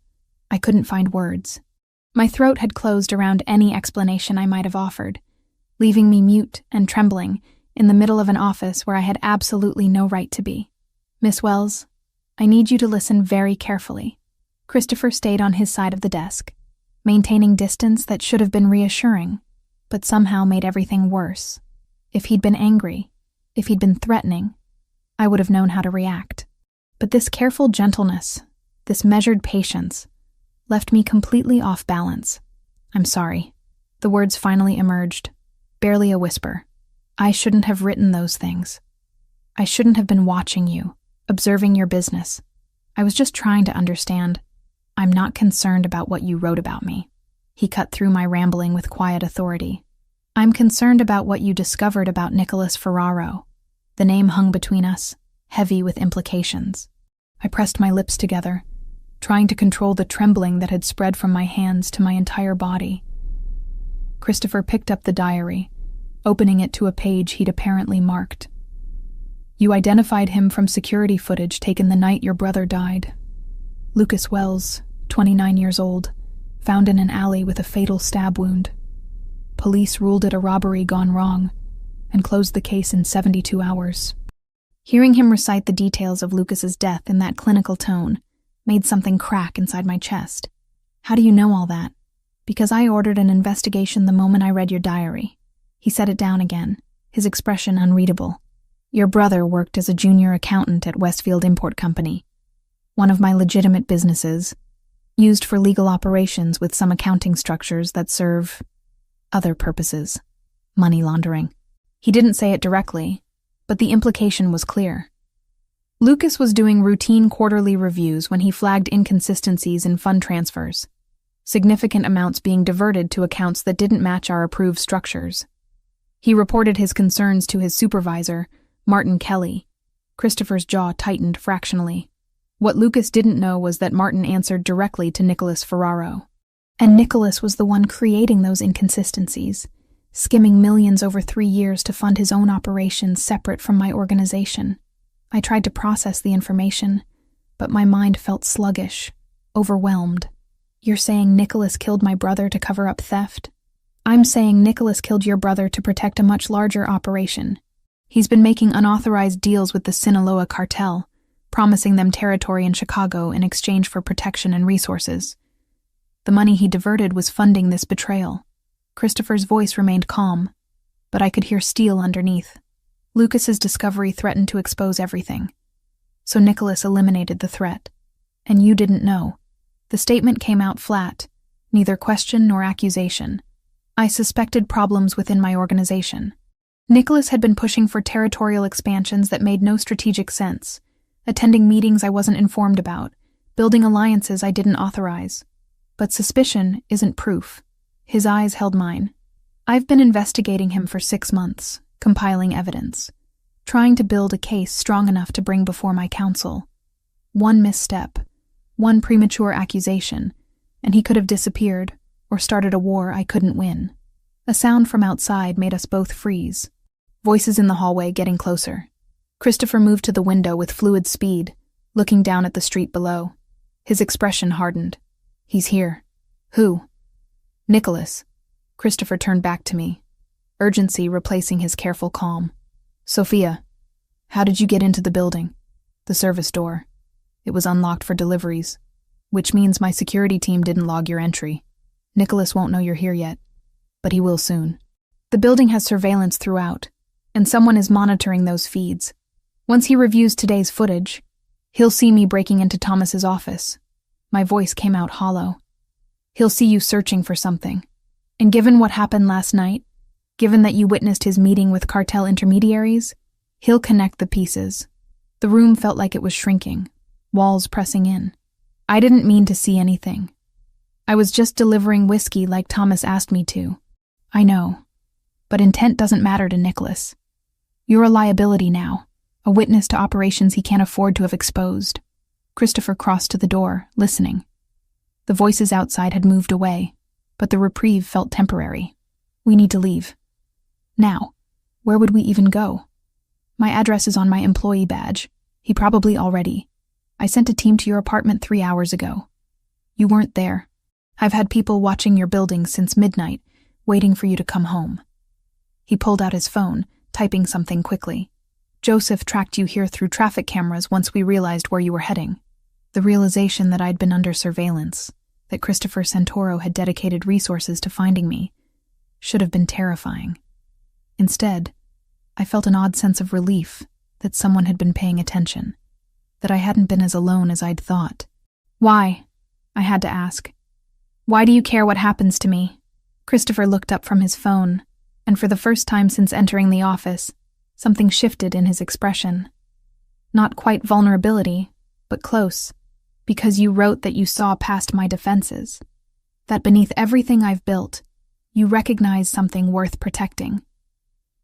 I couldn't find words. My throat had closed around any explanation I might have offered, leaving me mute and trembling in the middle of an office where I had absolutely no right to be. "Miss Wells, I need you to listen very carefully." Christopher stayed on his side of the desk, maintaining distance that should have been reassuring, but somehow made everything worse. If he'd been angry, if he'd been threatening, I would have known how to react. But this careful gentleness, this measured patience, left me completely off balance. "I'm sorry." The words finally emerged, barely a whisper. "I shouldn't have written those things. I shouldn't have been watching you, observing your business. I was just trying to understand. I'm not concerned about what you wrote about me." He cut through my rambling with quiet authority. "I'm concerned about what you discovered about Nicholas Ferraro." The name hung between us, heavy with implications. I pressed my lips together, trying to control the trembling that had spread from my hands to my entire body. Christopher picked up the diary, opening it to a page he'd apparently marked. "You identified him from security footage taken the night your brother died. Lucas Wells, 29 years old, found in an alley with a fatal stab wound. Police ruled it a robbery gone wrong and closed the case in 72 hours. Hearing him recite the details of Lucas's death in that clinical tone made something crack inside my chest. "How do you know all that?" "Because I ordered an investigation the moment I read your diary." He set it down again, his expression unreadable. "Your brother worked as a junior accountant at Westfield Import Company, one of my legitimate businesses, used for legal operations with some accounting structures that serve other purposes, money laundering." He didn't say it directly, but the implication was clear. Lucas was doing routine quarterly reviews when he flagged inconsistencies in fund transfers, significant amounts being diverted to accounts that didn't match our approved structures. He reported his concerns to his supervisor, Martin Kelly. Christopher's jaw tightened fractionally. What Lucas didn't know was that Martin answered directly to Nicholas Ferraro. And Nicholas was the one creating those inconsistencies, skimming millions over 3 years to fund his own operations separate from my organization. I tried to process the information, but my mind felt sluggish, overwhelmed. "You're saying Nicholas killed my brother to cover up theft?" "I'm saying Nicholas killed your brother to protect a much larger operation. He's been making unauthorized deals with the Sinaloa cartel, promising them territory in Chicago in exchange for protection and resources. The money he diverted was funding this betrayal." Christopher's voice remained calm, but I could hear steel underneath. Lucas's discovery threatened to expose everything. So Nicholas eliminated the threat. And you didn't know. The statement came out flat, neither question nor accusation. I suspected problems within my organization. Nicholas had been pushing for territorial expansions that made no strategic sense, attending meetings I wasn't informed about, building alliances I didn't authorize. But suspicion isn't proof. His eyes held mine. "I've been investigating him for 6 months, compiling evidence, trying to build a case strong enough to bring before my counsel. One misstep, one premature accusation, and he could have disappeared or started a war I couldn't win." A sound from outside made us both freeze. Voices in the hallway getting closer. Christopher moved to the window with fluid speed, looking down at the street below. His expression hardened. "He's here." "Who?" "Nicholas." Christopher turned back to me, urgency replacing his careful calm. "Sophia, how did you get into the building?" "The service door. It was unlocked for deliveries, which means my security team didn't log your entry. Nicholas won't know you're here yet, but he will soon. The building has surveillance throughout, and someone is monitoring those feeds. Once he reviews today's footage, He'll see me breaking into Thomas's office. My voice came out hollow. He'll see you searching for something. And given what happened last night, given that you witnessed his meeting with cartel intermediaries, he'll connect the pieces. The room felt like it was shrinking, walls pressing in. I didn't mean to see anything. I was just delivering whiskey like Thomas asked me to. I know. But intent doesn't matter to Nicholas. You're a liability now, a witness to operations he can't afford to have exposed. Christopher crossed to the door, listening. The voices outside had moved away, but the reprieve felt temporary. We need to leave. Now, where would we even go? My address is on my employee badge. He probably already. I sent a team to your apartment 3 hours ago. You weren't there. I've had people watching your building since midnight, waiting for you to come home. He pulled out his phone, typing something quickly. Joseph tracked you here through traffic cameras once we realized where you were heading. The realization that I'd been under surveillance, that Christopher Santoro had dedicated resources to finding me, should have been terrifying. Instead, I felt an odd sense of relief that someone had been paying attention, that I hadn't been as alone as I'd thought. Why? I had to ask. Why do you care what happens to me? Christopher looked up from his phone, and for the first time since entering the office, something shifted in his expression. Not quite vulnerability, but close, because you wrote that you saw past my defenses, that beneath everything I've built, you recognize something worth protecting.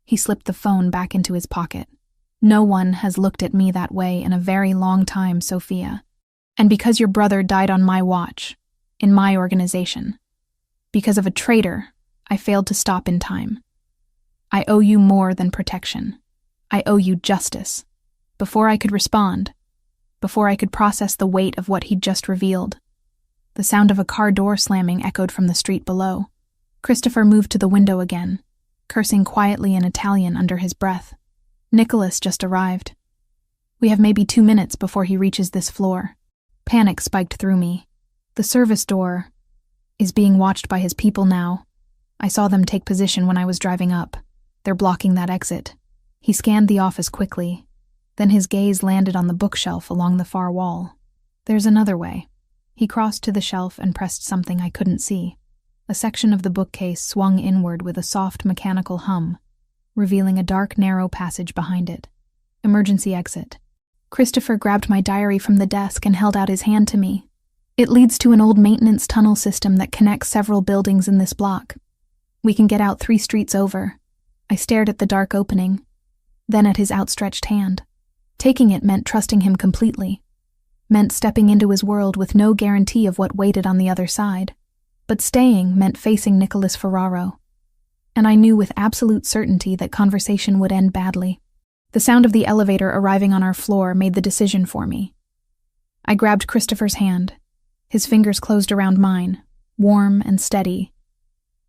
He slipped the phone back into his pocket. No one has looked at me that way in a very long time, Sophia. And because your brother died on my watch, in my organization, because of a traitor, I failed to stop in time. I owe you more than protection. I owe you justice. Before I could respond, before I could process the weight of what he'd just revealed, the sound of a car door slamming echoed from the street below. Christopher moved to the window again, cursing quietly in Italian under his breath. Nicholas just arrived. We have maybe 2 minutes before he reaches this floor. Panic spiked through me. The service door is being watched by his people now. I saw them take position when I was driving up. They're blocking that exit. He scanned the office quickly. Then his gaze landed on the bookshelf along the far wall. There's another way. He crossed to the shelf and pressed something I couldn't see. A section of the bookcase swung inward with a soft mechanical hum, revealing a dark, narrow passage behind it. Emergency exit. Christopher grabbed my diary from the desk and held out his hand to me. It leads to an old maintenance tunnel system that connects several buildings in this block. We can get out 3 streets over. I stared at the dark opening, then at his outstretched hand. Taking it meant trusting him completely, meant stepping into his world with no guarantee of what waited on the other side. But staying meant facing Nicholas Ferraro. And I knew with absolute certainty that conversation would end badly. The sound of the elevator arriving on our floor made the decision for me. I grabbed Christopher's hand. His fingers closed around mine, warm and steady,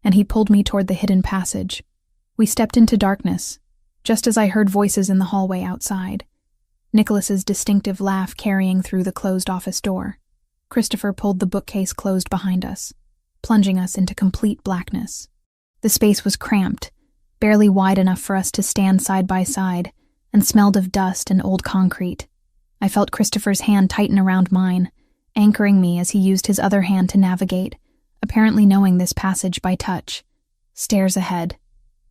and he pulled me toward the hidden passage. We stepped into darkness, just as I heard voices in the hallway outside, Nicholas's distinctive laugh carrying through the closed office door. Christopher pulled the bookcase closed behind us, plunging us into complete blackness. The space was cramped, barely wide enough for us to stand side by side, and smelled of dust and old concrete. I felt Christopher's hand tighten around mine, anchoring me as he used his other hand to navigate, apparently knowing this passage by touch. "Stairs ahead,"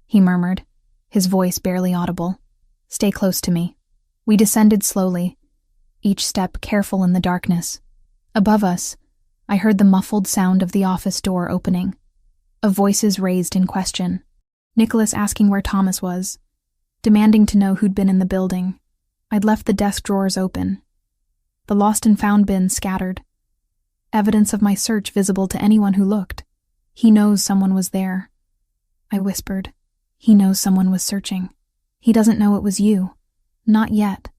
he murmured, his voice barely audible. "Stay close to me." We descended slowly, each step careful in the darkness. Above us, I heard the muffled sound of the office door opening, of voices raised in question. Nicholas asking where Thomas was, demanding to know who'd been in the building. I'd left the desk drawers open, the lost and found bin scattered, evidence of my search visible to anyone who looked. "He knows someone was there," I whispered. "He knows someone was searching. He doesn't know it was you. Not yet."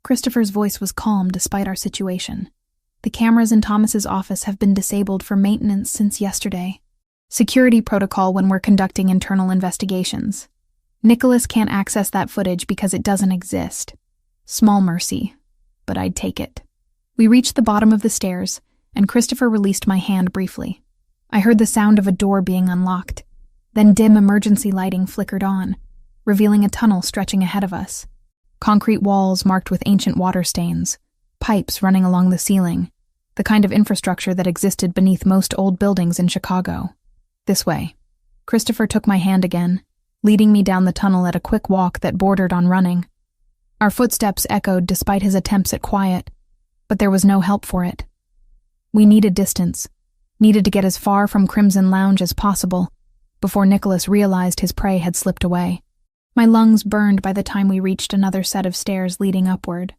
Christopher's voice was calm despite our situation. "The cameras in Thomas's office have been disabled for maintenance since yesterday. Security protocol when we're conducting internal investigations. Nicholas can't access that footage because it doesn't exist. Small mercy, but I'd take it." We reached the bottom of the stairs, and Christopher released my hand briefly. I heard the sound of a door being unlocked. Then dim emergency lighting flickered on, revealing a tunnel stretching ahead of us. Concrete walls marked with ancient water stains, pipes running along the ceiling, the kind of infrastructure that existed beneath most old buildings in Chicago. This way. Christopher took my hand again, leading me down the tunnel at a quick walk that bordered on running. Our footsteps echoed despite his attempts at quiet, but there was no help for it. We needed distance, needed to get as far from Crimson Lounge as possible, before Nicholas realized his prey had slipped away. My lungs burned by the time we reached another set of stairs leading upward.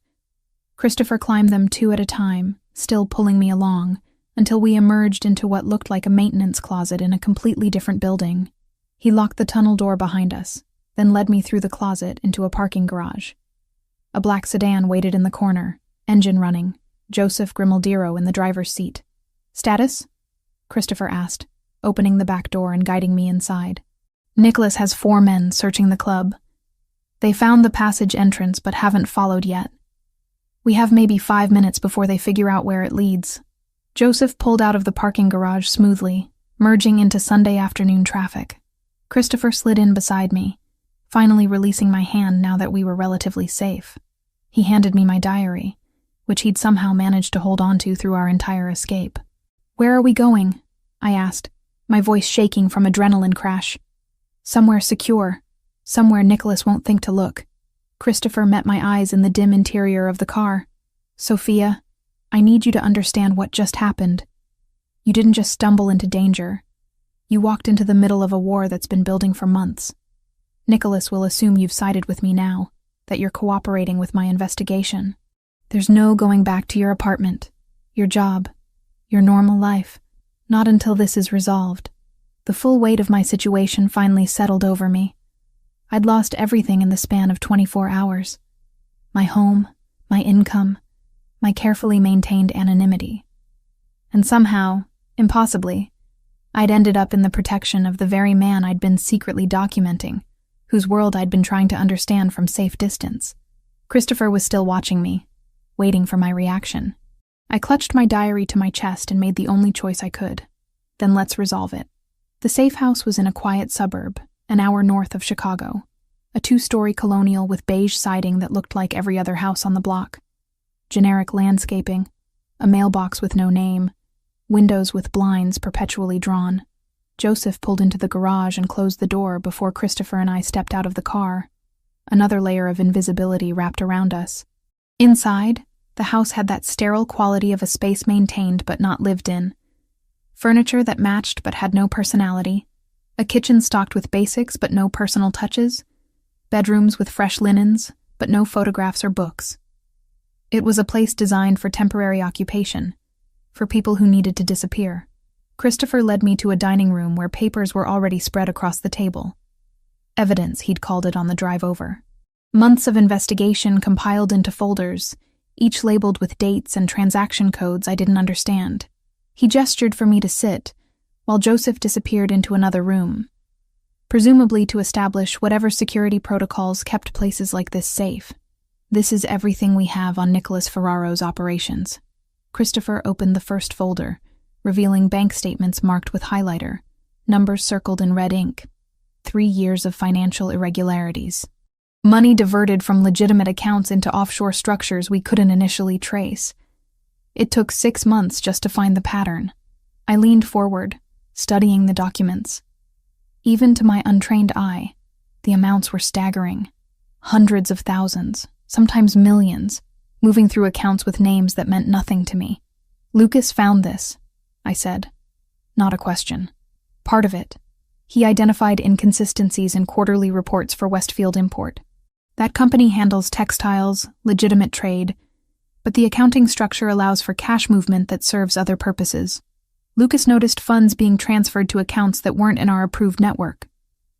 Christopher climbed them 2 at a time, still pulling me along, until we emerged into what looked like a maintenance closet in a completely different building. He locked the tunnel door behind us, then led me through the closet into a parking garage. A black sedan waited in the corner, engine running, Joseph Grimaldiro in the driver's seat. "Status?" Christopher asked, opening the back door and guiding me inside. "Nicholas has 4 men searching the club. They found the passage entrance but haven't followed yet. We have maybe 5 minutes before they figure out where it leads." Joseph pulled out of the parking garage smoothly, merging into Sunday afternoon traffic. Christopher slid in beside me, finally releasing my hand now that we were relatively safe. He handed me my diary, which he'd somehow managed to hold on to through our entire escape. "Where are we going?" I asked, my voice shaking from adrenaline crash. "Somewhere secure. Somewhere Nicholas won't think to look." Christopher met my eyes in the dim interior of the car. "Sophia, I need you to understand what just happened. You didn't just stumble into danger. You walked into the middle of a war that's been building for months. Nicholas will assume you've sided with me now, that you're cooperating with my investigation. There's no going back to your apartment, your job, your normal life, not until this is resolved." The full weight of my situation finally settled over me. I'd lost everything in the span of 24 hours. My home, my income, my carefully maintained anonymity. And somehow, impossibly, I'd ended up in the protection of the very man I'd been secretly documenting, whose world I'd been trying to understand from safe distance. Christopher was still watching me, waiting for my reaction. I clutched my diary to my chest and made the only choice I could. Then let's resolve it. The safe house was in a quiet suburb, an hour north of Chicago, a 2-story colonial with beige siding that looked like every other house on the block. Generic landscaping, a mailbox with no name, windows with blinds perpetually drawn. Joseph pulled into the garage and closed the door before Christopher and I stepped out of the car. Another layer of invisibility wrapped around us. Inside, the house had that sterile quality of a space maintained but not lived in. Furniture that matched but had no personality, a kitchen stocked with basics but no personal touches, bedrooms with fresh linens but no photographs or books. It was a place designed for temporary occupation, for people who needed to disappear. Christopher led me to a dining room where papers were already spread across the table. Evidence, he'd called it on the drive over. Months of investigation compiled into folders, each labeled with dates and transaction codes I didn't understand. He gestured for me to sit, while Joseph disappeared into another room, presumably to establish whatever security protocols kept places like this safe. "This is everything we have on Nicholas Ferraro's operations." Christopher opened the first folder, revealing bank statements marked with highlighter, numbers circled in red ink. 3 years of financial irregularities. Money diverted from legitimate accounts into offshore structures we couldn't initially trace. It took 6 months just to find the pattern. I leaned forward, studying the documents. Even to my untrained eye, the amounts were staggering. Hundreds of thousands, sometimes millions, moving through accounts with names that meant nothing to me. "Lucas found this," I said. Not a question. Part of it. He identified inconsistencies in quarterly reports for Westfield Import. That company handles textiles, legitimate trade, but the accounting structure allows for cash movement that serves other purposes. Lucas noticed funds being transferred to accounts that weren't in our approved network.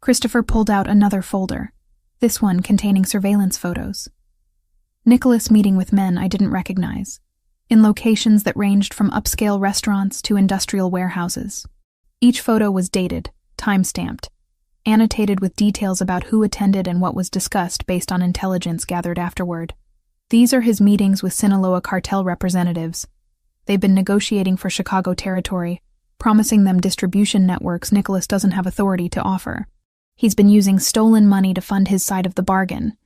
Christopher pulled out another folder, this one containing surveillance photos. Nicholas meeting with men I didn't recognize, in locations that ranged from upscale restaurants to industrial warehouses. Each photo was dated, time-stamped, annotated with details about who attended and what was discussed based on intelligence gathered afterward. These are his meetings with Sinaloa cartel representatives. They've been negotiating for Chicago territory, promising them distribution networks Nicholas doesn't have authority to offer. He's been using stolen money to fund his side of the bargain.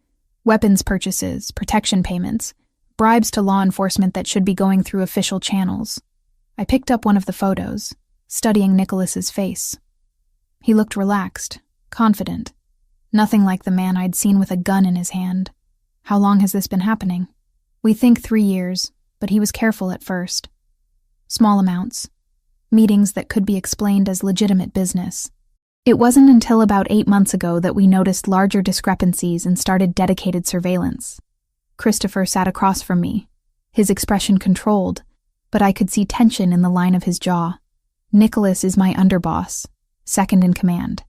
Weapons purchases, protection payments, bribes to law enforcement that should be going through official channels. I picked up one of the photos, studying Nicholas's face. He looked relaxed, confident, nothing like the man I'd seen with a gun in his hand. How long has this been happening? We think 3 years, but he was careful at first. Small amounts. Meetings that could be explained as legitimate business. It wasn't until about 8 months ago that we noticed larger discrepancies and started dedicated surveillance. Christopher sat across from me, his expression controlled, but I could see tension in the line of his jaw. Nicholas is my underboss, second in command.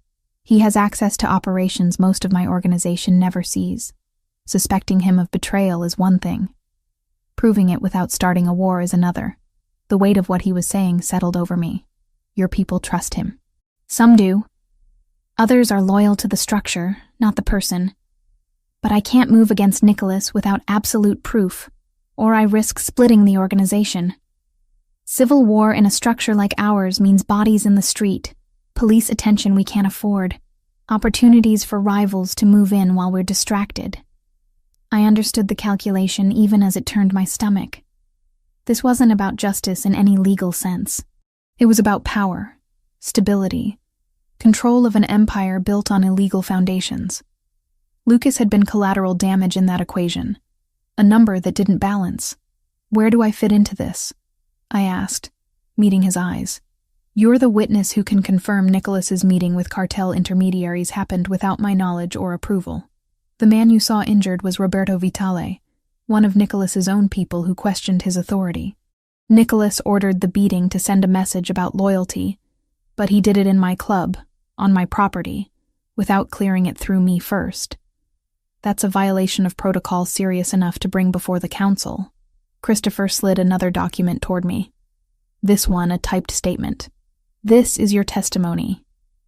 He has access to operations most of my organization never sees. Suspecting him of betrayal is one thing. Proving it without starting a war is another. The weight of what he was saying settled over me. Your people trust him. Some do. Others are loyal to the structure, not the person. But I can't move against Nicholas without absolute proof, or I risk splitting the organization. Civil war in a structure like ours means bodies in the street, police attention we can't afford, opportunities for rivals to move in while we're distracted. I understood the calculation even as it turned my stomach. This wasn't about justice in any legal sense. It was about power, stability, control of an empire built on illegal foundations. Lucas had been collateral damage in that equation, a number that didn't balance. Where do I fit into this? I asked, meeting his eyes. You're the witness who can confirm Nicholas's meeting with cartel intermediaries happened without my knowledge or approval. The man you saw injured was Roberto Vitale, one of Nicholas's own people who questioned his authority. Nicholas ordered the beating to send a message about loyalty, but he did it in my club, on my property, without clearing it through me first. That's a violation of protocol serious enough to bring before the council. Christopher slid another document toward me. This one, a typed statement. This is your testimony.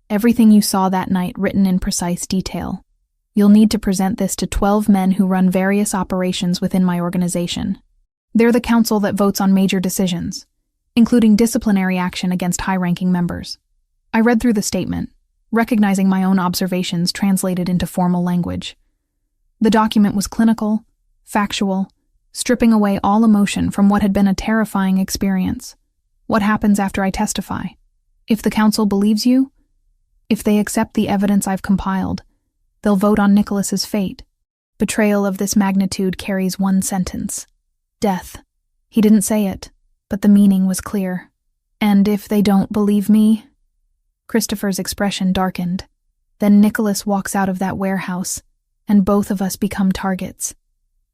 Everything you saw that night written in precise detail. You'll need to present this to 12 men who run various operations within my organization. They're the council that votes on major decisions, including disciplinary action against high-ranking members. I read through the statement, recognizing my own observations translated into formal language. The document was clinical, factual, stripping away all emotion from what had been a terrifying experience. What happens after I testify? If the council believes you, if they accept the evidence I've compiled, they'll vote on Nicholas's fate. Betrayal of this magnitude carries one sentence. Death. He didn't say it, but the meaning was clear. And if they don't believe me? Christopher's expression darkened. Then Nicholas walks out of that warehouse, and both of us become targets.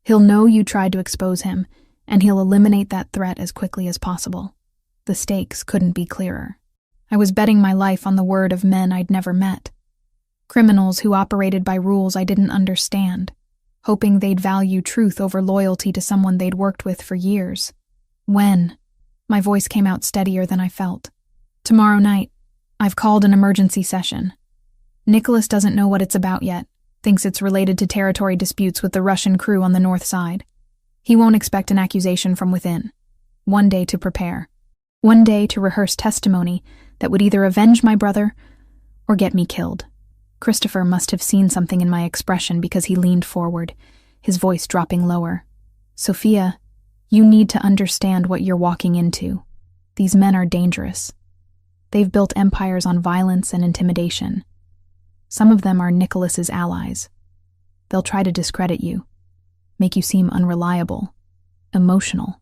He'll know you tried to expose him, and he'll eliminate that threat as quickly as possible. The stakes couldn't be clearer. I was betting my life on the word of men I'd never met. Criminals who operated by rules I didn't understand, hoping they'd value truth over loyalty to someone they'd worked with for years. When? My voice came out steadier than I felt. Tomorrow night. I've called an emergency session. Nicholas doesn't know what it's about yet, thinks it's related to territory disputes with the Russian crew on the north side. He won't expect an accusation from within. 1 day to prepare. 1 day to rehearse testimony that would either avenge my brother or get me killed. Christopher must have seen something in my expression because he leaned forward, his voice dropping lower. Sophia, you need to understand what you're walking into. These men are dangerous. They've built empires on violence and intimidation. Some of them are Nicholas's allies. They'll try to discredit you, make you seem unreliable, emotional,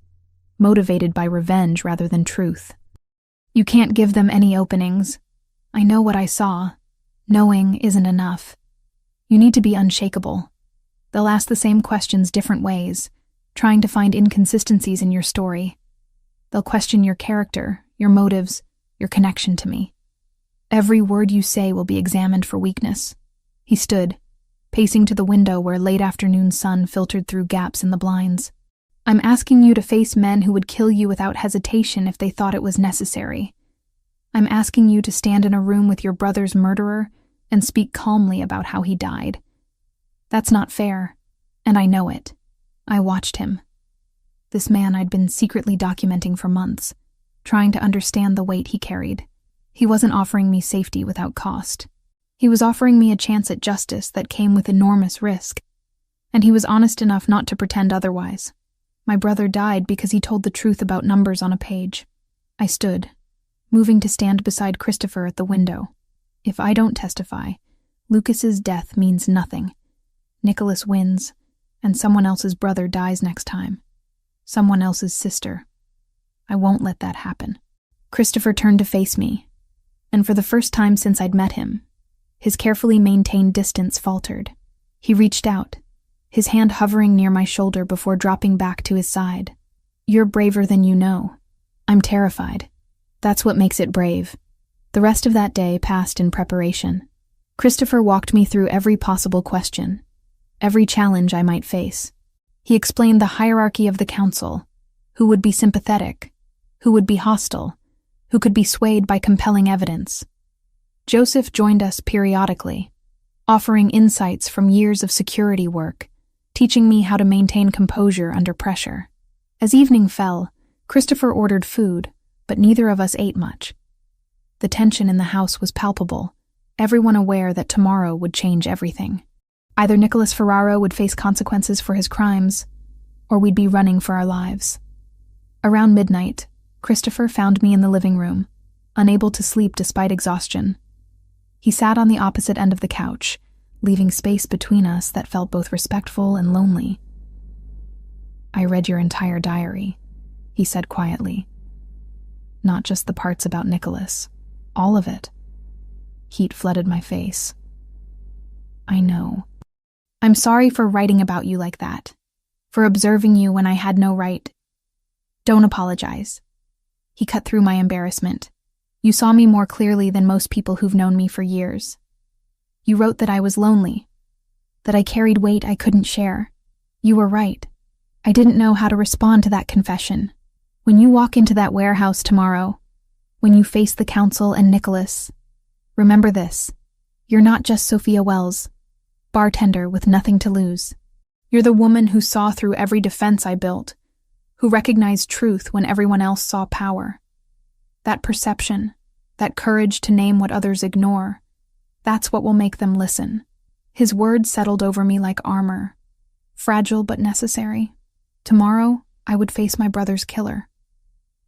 motivated by revenge rather than truth. You can't give them any openings. I know what I saw. Knowing isn't enough. You need to be unshakable. They'll ask the same questions different ways, trying to find inconsistencies in your story. They'll question your character, your motives, your connection to me. Every word you say will be examined for weakness. He stood, pacing to the window where late afternoon sun filtered through gaps in the blinds. I'm asking you to face men who would kill you without hesitation if they thought it was necessary. I'm asking you to stand in a room with your brother's murderer and speak calmly about how he died. That's not fair, and I know it. I watched him. This man I'd been secretly documenting for months, trying to understand the weight he carried. He wasn't offering me safety without cost. He was offering me a chance at justice that came with enormous risk, and he was honest enough not to pretend otherwise. My brother died because he told the truth about numbers on a page. I stood, moving to stand beside Christopher at the window. If I don't testify, Lucas's death means nothing. Nicholas wins, and someone else's brother dies next time. Someone else's sister. I won't let that happen. Christopher turned to face me, and for the first time since I'd met him, his carefully maintained distance faltered. He reached out, his hand hovering near my shoulder before dropping back to his side. You're braver than you know. I'm terrified. That's what makes it brave. The rest of that day passed in preparation. Christopher walked me through every possible question, every challenge I might face. He explained the hierarchy of the council, who would be sympathetic, who would be hostile, who could be swayed by compelling evidence. Joseph joined us periodically, offering insights from years of security work, teaching me how to maintain composure under pressure. As evening fell, Christopher ordered food, but neither of us ate much. The tension in the house was palpable, everyone aware that tomorrow would change everything. Either Nicholas Ferraro would face consequences for his crimes, or we'd be running for our lives. Around midnight, Christopher found me in the living room, unable to sleep despite exhaustion. He sat on the opposite end of the couch, leaving space between us that felt both respectful and lonely. I read your entire diary, he said quietly. Not just the parts about Nicholas, all of it. Heat flooded my face. I know. I'm sorry for writing about you like that, for observing you when I had no right. Don't apologize. He cut through my embarrassment. You saw me more clearly than most people who've known me for years. You wrote that I was lonely, that I carried weight I couldn't share. You were right. I didn't know how to respond to that confession. When you walk into that warehouse tomorrow, when you face the council and Nicholas, remember this. You're not just Sophia Wells, bartender with nothing to lose. You're the woman who saw through every defense I built, who recognized truth when everyone else saw power. That perception, that courage to name what others ignore, that's what will make them listen. His words settled over me like armor, fragile but necessary. Tomorrow, I would face my brother's killer.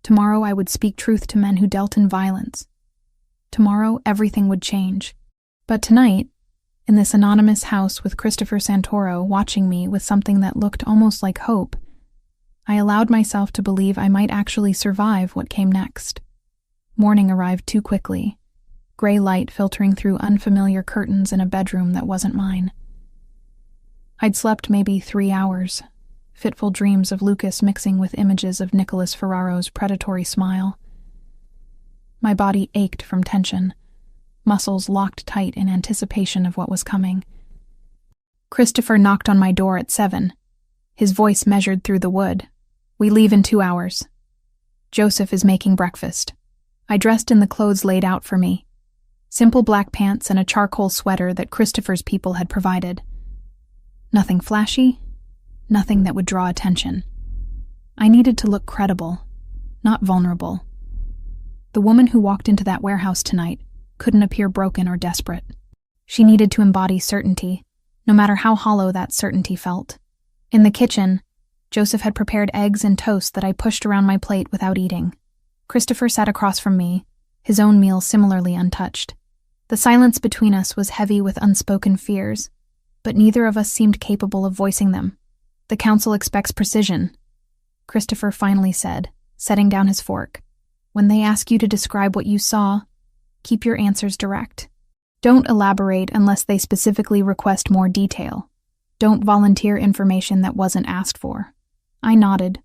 Tomorrow, I would speak truth to men who dealt in violence. Tomorrow, everything would change. But tonight, in this anonymous house with Christopher Santoro watching me with something that looked almost like hope, I allowed myself to believe I might actually survive what came next. Morning arrived too quickly, gray light filtering through unfamiliar curtains in a bedroom that wasn't mine. I'd slept maybe 3 hours, fitful dreams of Lucas mixing with images of Nicholas Ferraro's predatory smile. My body ached from tension, muscles locked tight in anticipation of what was coming. Christopher knocked on my door at 7. His voice measured through the wood. We leave in 2 hours. Joseph is making breakfast. I dressed in the clothes laid out for me. Simple black pants and a charcoal sweater that Christopher's people had provided. Nothing flashy, nothing that would draw attention. I needed to look credible, not vulnerable. The woman who walked into that warehouse tonight couldn't appear broken or desperate. She needed to embody certainty, no matter how hollow that certainty felt. In the kitchen, Joseph had prepared eggs and toast that I pushed around my plate without eating. Christopher sat across from me, his own meal similarly untouched. The silence between us was heavy with unspoken fears, but neither of us seemed capable of voicing them. The council expects precision, Christopher finally said, setting down his fork. When they ask you to describe what you saw, keep your answers direct. Don't elaborate unless they specifically request more detail. Don't volunteer information that wasn't asked for. I nodded,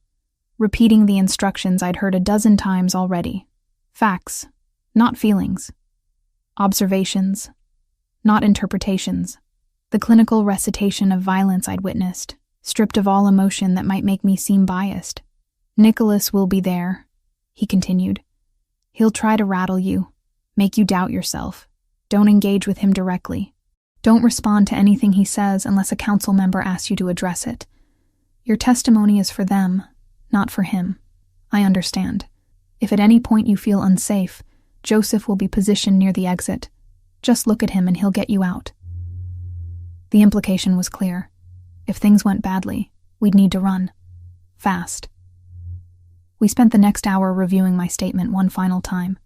repeating the instructions I'd heard a dozen times already. Facts, not feelings. Observations, not interpretations. The clinical recitation of violence I'd witnessed, stripped of all emotion that might make me seem biased. Nicholas will be there, he continued. He'll try to rattle you, make you doubt yourself. Don't engage with him directly. Don't respond to anything he says unless a council member asks you to address it. Your testimony is for them, not for him. I understand. If at any point you feel unsafe, Joseph will be positioned near the exit. Just look at him and he'll get you out. The implication was clear. If things went badly, we'd need to run. fast. We spent the next hour reviewing my statement one final time,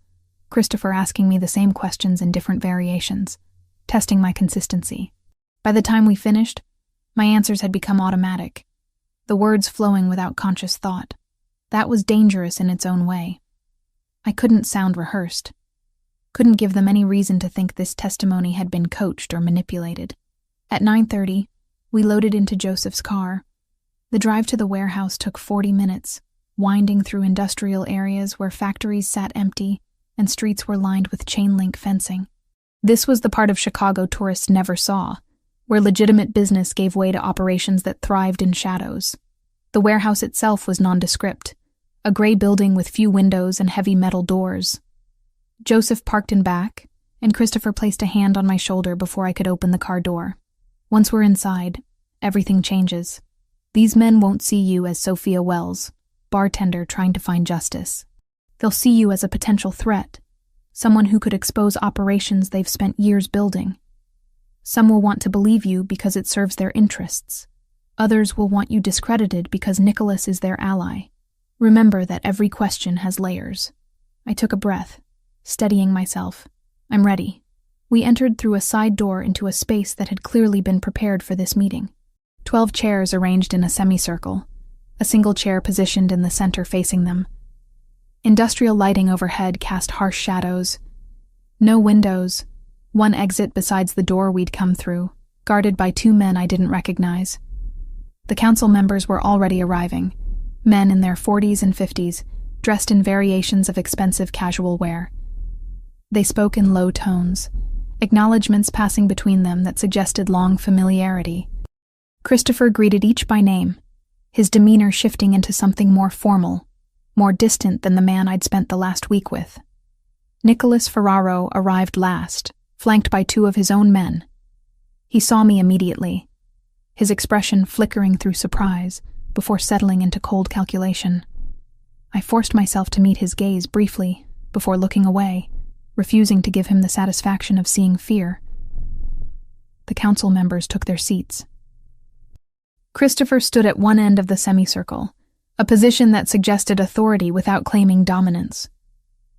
Christopher asking me the same questions in different variations, testing my consistency. By the time we finished, my answers had become automatic, the words flowing without conscious thought. That was dangerous in its own way. I couldn't sound rehearsed, couldn't give them any reason to think this testimony had been coached or manipulated. At 9:30, we loaded into Joseph's car. The drive to the warehouse took 40 minutes, winding through industrial areas where factories sat empty and streets were lined with chain-link fencing. This was the part of Chicago tourists never saw, where legitimate business gave way to operations that thrived in shadows. The warehouse itself was nondescript, a gray building with few windows and heavy metal doors. Joseph parked in back, and Christopher placed a hand on my shoulder before I could open the car door. Once we're inside, everything changes. These men won't see you as Sophia Wells, bartender trying to find justice. They'll see you as a potential threat, someone who could expose operations they've spent years building. Some will want to believe you because it serves their interests. Others will want you discredited because Nicholas is their ally. Remember that every question has layers. I took a breath, steadying myself. I'm ready. We entered through a side door into a space that had clearly been prepared for this meeting. 12 chairs arranged in a semicircle, a single chair positioned in the center facing them. Industrial lighting overhead cast harsh shadows. No windows, one exit besides the door we'd come through, guarded by 2 men I didn't recognize. The council members were already arriving, men in their 40s and 50s, dressed in variations of expensive casual wear. They spoke in low tones, acknowledgments passing between them that suggested long familiarity. Christopher greeted each by name, his demeanor shifting into something more formal, more distant than the man I'd spent the last week with. Nicholas Ferraro arrived last, flanked by 2 of his own men. He saw me immediately, his expression flickering through surprise before settling into cold calculation. I forced myself to meet his gaze briefly before looking away, refusing to give him the satisfaction of seeing fear. The council members took their seats. Christopher stood at one end of the semicircle, a position that suggested authority without claiming dominance.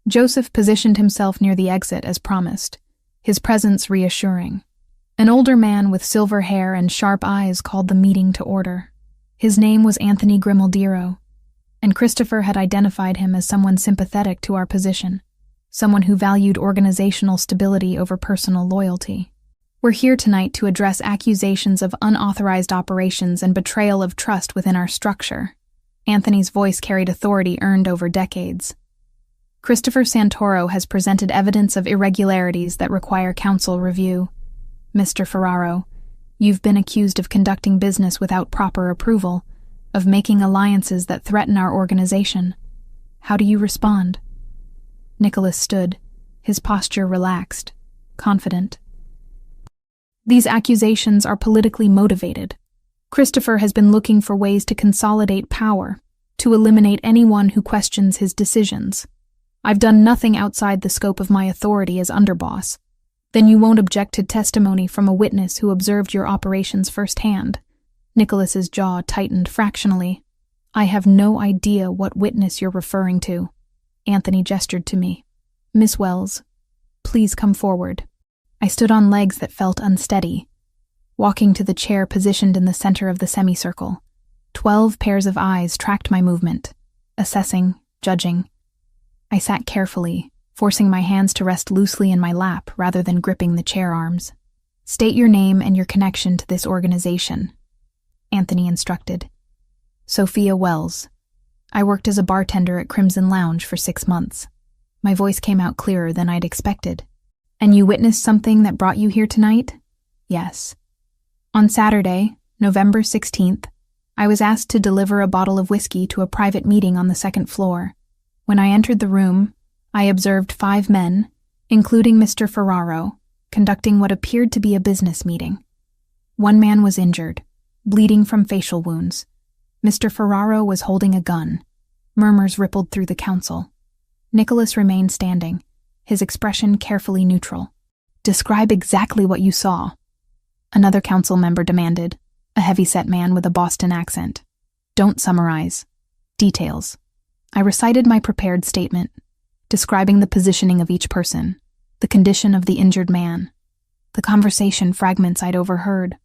Joseph positioned himself near the exit as promised, his presence reassuring. An older man with silver hair and sharp eyes called the meeting to order. His name was Anthony Grimaldiro, and Christopher had identified him as someone sympathetic to our position, someone who valued organizational stability over personal loyalty. We're here tonight to address accusations of unauthorized operations and betrayal of trust within our structure. Anthony's voice carried authority earned over decades. Christopher Santoro has presented evidence of irregularities that require council review. Mr. Ferraro, you've been accused of conducting business without proper approval, of making alliances that threaten our organization. How do you respond? Nicholas stood, his posture relaxed, confident. These accusations are politically motivated. Christopher has been looking for ways to consolidate power, to eliminate anyone who questions his decisions. I've done nothing outside the scope of my authority as underboss. Then you won't object to testimony from a witness who observed your operations firsthand. Nicholas's jaw tightened fractionally. I have no idea what witness you're referring to. Anthony gestured to me. Miss Wells, please come forward. I stood on legs that felt unsteady, walking to the chair positioned in the center of the semicircle. 12 pairs of eyes tracked my movement, assessing, judging. I sat carefully, forcing my hands to rest loosely in my lap rather than gripping the chair arms. State your name and your connection to this organization, Anthony instructed. Sophia Wells. I worked as a bartender at Crimson Lounge for 6 months. My voice came out clearer than I'd expected. And you witnessed something that brought you here tonight? Yes. On Saturday, November 16th, I was asked to deliver a bottle of whiskey to a private meeting on the 2nd floor. When I entered the room, I observed 5 men, including Mr. Ferraro, conducting what appeared to be a business meeting. One man was injured, bleeding from facial wounds. Mr. Ferraro was holding a gun. Murmurs rippled through the council. Nicholas remained standing, his expression carefully neutral. Describe exactly what you saw, another council member demanded, a heavy-set man with a Boston accent. Don't summarize. Details. I recited my prepared statement, describing the positioning of each person, the condition of the injured man, the conversation fragments I'd overheard.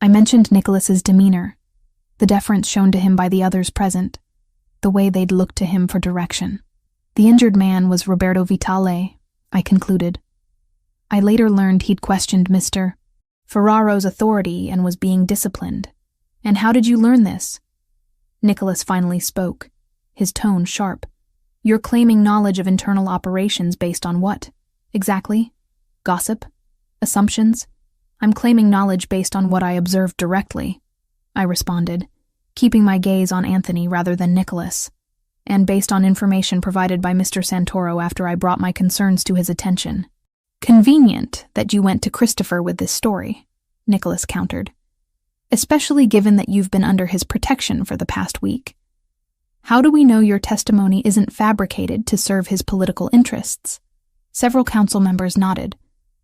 I mentioned Nicholas's demeanor, the deference shown to him by the others present, the way they'd looked to him for direction. The injured man was Roberto Vitale, I concluded. I later learned he'd questioned Mr. Ferraro's authority and was being disciplined. And how did you learn this? Nicholas finally spoke, his tone sharp. You're claiming knowledge of internal operations based on what? Exactly? Gossip? Assumptions? I'm claiming knowledge based on what I observed directly, I responded, keeping my gaze on Anthony rather than Nicholas, and based on information provided by Mr. Santoro after I brought my concerns to his attention. Convenient that you went to Christopher with this story, Nicholas countered, especially given that you've been under his protection for the past week. How do we know your testimony isn't fabricated to serve his political interests? Several council members nodded,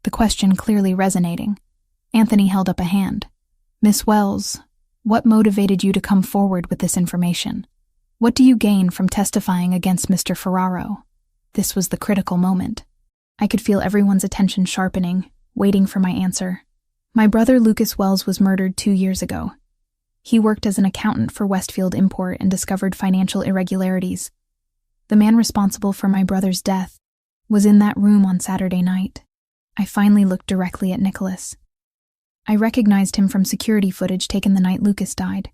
the question clearly resonating. Anthony held up a hand. Miss Wells, what motivated you to come forward with this information? What do you gain from testifying against Mr. Ferraro? This was the critical moment. I could feel everyone's attention sharpening, waiting for my answer. My brother Lucas Wells was murdered 2 years ago. He worked as an accountant for Westfield Import and discovered financial irregularities. The man responsible for my brother's death was in that room on Saturday night. I finally looked directly at Nicholas. I recognized him from security footage taken the night Lucas died.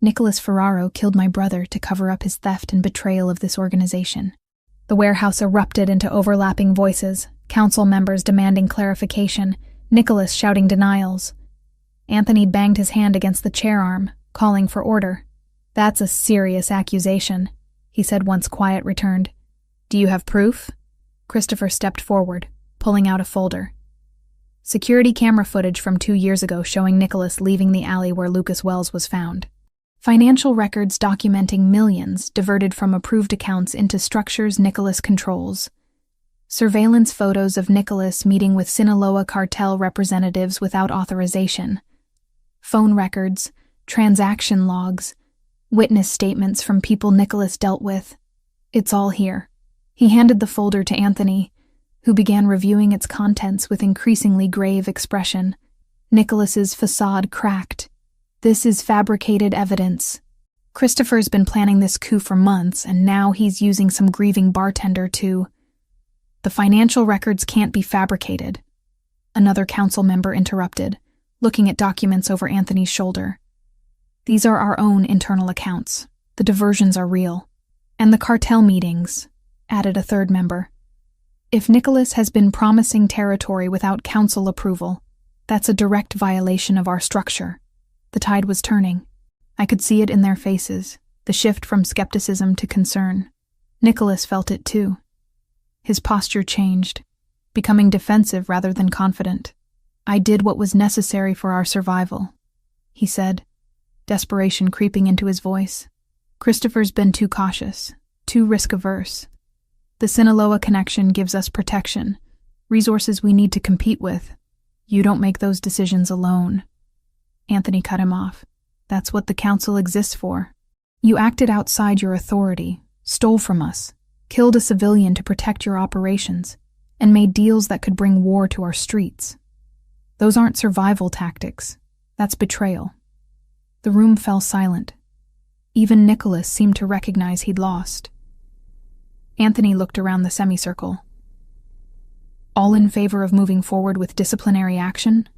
Nicholas Ferraro killed my brother to cover up his theft and betrayal of this organization. The warehouse erupted into overlapping voices, council members demanding clarification, Nicholas shouting denials. Anthony banged his hand against the chair arm, calling for order. That's a serious accusation, he said once quiet returned. Do you have proof? Christopher stepped forward, pulling out a folder. Security camera footage from 2 years ago showing Nicholas leaving the alley where Lucas Wells was found. Financial records documenting millions diverted from approved accounts into structures Nicholas controls. Surveillance photos of Nicholas meeting with Sinaloa cartel representatives without authorization. Phone records, transaction logs, witness statements from people Nicholas dealt with. It's all here. He handed the folder to Anthony, who began reviewing its contents with increasingly grave expression. Nicholas's facade cracked. This is fabricated evidence. Christopher's been planning this coup for months, and now he's using some grieving bartender to... The financial records can't be fabricated. Another council member interrupted, looking at documents over Anthony's shoulder. These are our own internal accounts. The diversions are real. And the cartel meetings, added a third member. If Nicholas has been promising territory without council approval, that's a direct violation of our structure. The tide was turning. I could see it in their faces, the shift from skepticism to concern. Nicholas felt it too. His posture changed, becoming defensive rather than confident. I did what was necessary for our survival, he said, desperation creeping into his voice. Christopher's been too cautious, too risk-averse. The Sinaloa connection gives us protection, resources we need to compete with. You don't make those decisions alone. Anthony cut him off. That's what the council exists for. You acted outside your authority, stole from us, killed a civilian to protect your operations, and made deals that could bring war to our streets. Those aren't survival tactics. That's betrayal. The room fell silent. Even Nicholas seemed to recognize he'd lost. Anthony looked around the semicircle. All in favor of moving forward with disciplinary action?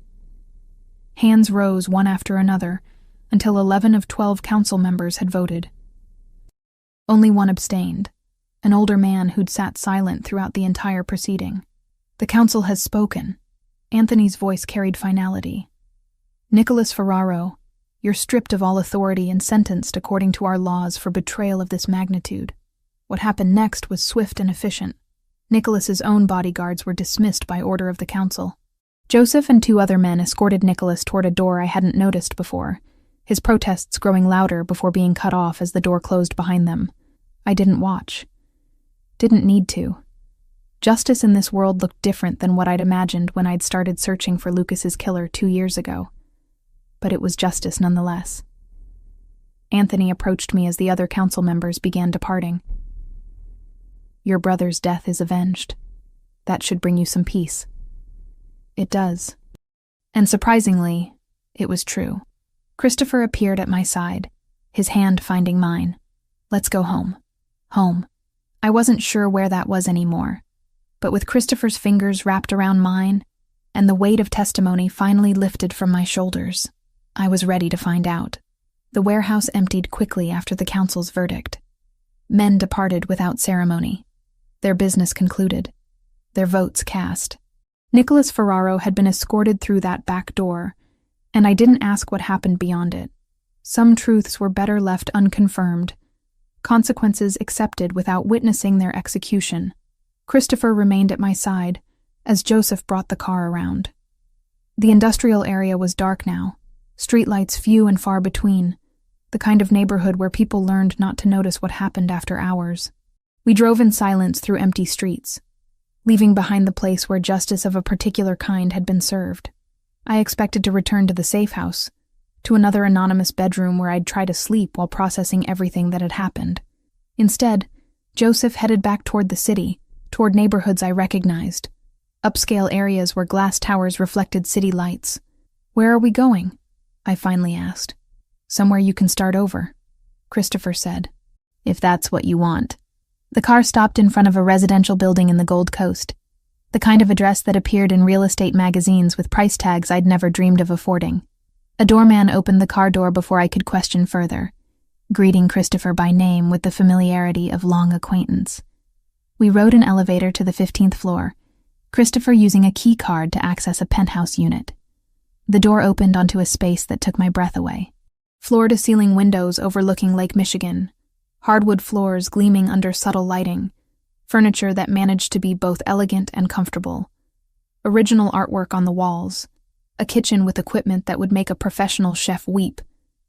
Hands rose one after another until 11 of 12 council members had voted. Only one abstained, an older man who'd sat silent throughout the entire proceeding. The council has spoken. Anthony's voice carried finality. Nicholas Ferraro, you're stripped of all authority and sentenced according to our laws for betrayal of this magnitude. What happened next was swift and efficient. Nicholas's own bodyguards were dismissed by order of the council. Joseph and 2 other men escorted Nicholas toward a door I hadn't noticed before, his protests growing louder before being cut off as the door closed behind them. I didn't watch. Didn't need to. Justice in this world looked different than what I'd imagined when I'd started searching for Lucas's killer 2 years ago. But it was justice nonetheless. Anthony approached me as the other council members began departing. "Your brother's death is avenged. That should bring you some peace." It does. And surprisingly, it was true. Christopher appeared at my side, his hand finding mine. "Let's go home." Home. I wasn't sure where that was anymore, but with Christopher's fingers wrapped around mine and the weight of testimony finally lifted from my shoulders, I was ready to find out. The warehouse emptied quickly after the council's verdict. Men departed without ceremony. Their business concluded. Their votes cast. Nicholas Ferraro had been escorted through that back door, and I didn't ask what happened beyond it. Some truths were better left unconfirmed, consequences accepted without witnessing their execution. Christopher remained at my side as Joseph brought the car around. The industrial area was dark now, streetlights few and far between, the kind of neighborhood where people learned not to notice what happened after hours. We drove in silence through empty streets, leaving behind the place where justice of a particular kind had been served. I expected to return to the safe house, to another anonymous bedroom where I'd try to sleep while processing everything that had happened. Instead, Joseph headed back toward the city, toward neighborhoods I recognized, upscale areas where glass towers reflected city lights. "Where are we going?" I finally asked. "Somewhere you can start over," Christopher said. "If that's what you want." The car stopped in front of a residential building in the Gold Coast, the kind of address that appeared in real estate magazines with price tags I'd never dreamed of affording. A doorman opened the car door before I could question further, greeting Christopher by name with the familiarity of long acquaintance. We rode an elevator to the 15th floor, Christopher using a key card to access a penthouse unit. The door opened onto a space that took my breath away. Floor-to-ceiling windows overlooking Lake Michigan, hardwood floors gleaming under subtle lighting, furniture that managed to be both elegant and comfortable, original artwork on the walls, a kitchen with equipment that would make a professional chef weep,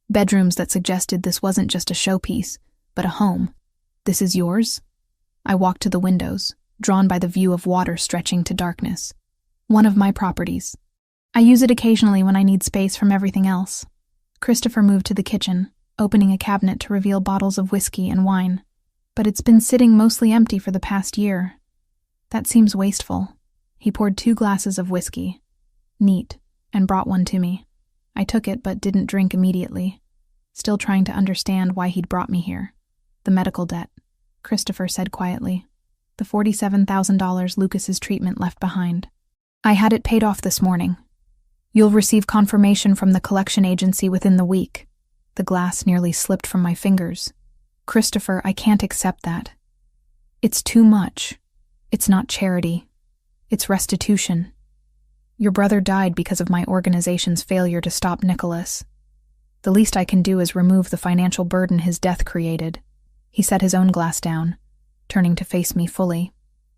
bedrooms that suggested this wasn't just a showpiece, but a home. "This is yours?" I walked to the windows, drawn by the view of water stretching to darkness. "One of my properties. I use it occasionally when I need space from everything else." Christopher moved to the kitchen, opening a cabinet to reveal bottles of whiskey and wine. "But it's been sitting mostly empty for the past year. That seems wasteful." He poured 2 glasses of whiskey, neat, and brought one to me. I took it but didn't drink immediately, still trying to understand why he'd brought me here. "The medical debt," Christopher said quietly. "The $47,000 Lucas's treatment left behind. I had it paid off this morning. You'll receive confirmation from the collection agency within the week." The glass nearly slipped from my fingers. "Christopher, I can't accept that. It's too much. It's not charity. It's restitution. Your brother died because of my organization's failure to stop Nicholas. The least I can do is remove the financial burden his death created." He set his own glass down, turning to face me fully.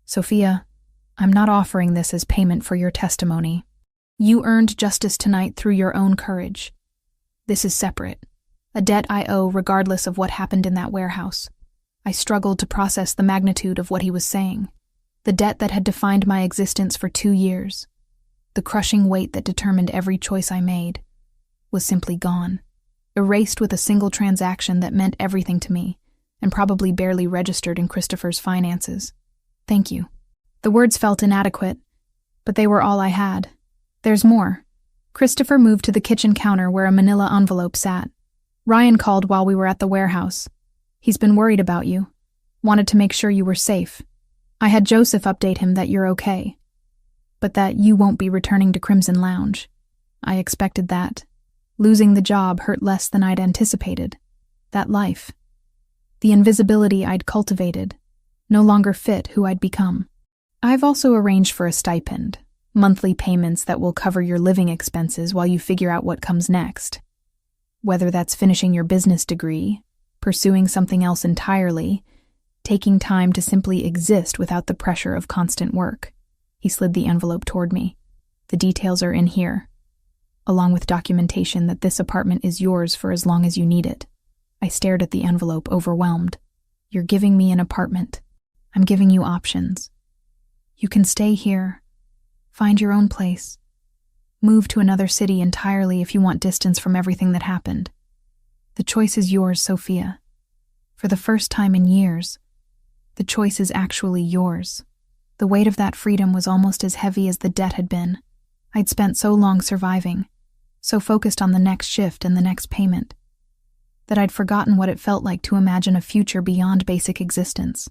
"Sophia, I'm not offering this as payment for your testimony. You earned justice tonight through your own courage. This is separate. A debt I owe regardless of what happened in that warehouse." I struggled to process the magnitude of what he was saying. The debt that had defined my existence for 2 years, the crushing weight that determined every choice I made, was simply gone, erased with a single transaction that meant everything to me, and probably barely registered in Christopher's finances. "Thank you." The words felt inadequate, but they were all I had. "There's more." Christopher moved to the kitchen counter where a manila envelope sat. "Ryan called while we were at the warehouse. He's been worried about you. Wanted to make sure you were safe. I had Joseph update him that you're okay, but that you won't be returning to Crimson Lounge. I expected that. Losing the job hurt less than I'd anticipated. That life, the invisibility I'd cultivated, no longer fit who I'd become. I've also arranged for a stipend, monthly payments that will cover your living expenses while you figure out what comes next. Whether that's finishing your business degree, pursuing something else entirely, taking time to simply exist without the pressure of constant work." He slid the envelope toward me. "The details are in here, along with documentation that this apartment is yours for as long as you need it." I stared at the envelope, overwhelmed. "You're giving me an apartment. I'm giving you options. You can stay here, find your own place, move to another city entirely if you want distance from everything that happened. The choice is yours, Sophia. For the first time in years, the choice is actually yours. The weight of that freedom was almost as heavy as the debt had been. I'd spent so long surviving, so focused on the next shift and the next payment, that I'd forgotten what it felt like to imagine a future beyond basic existence.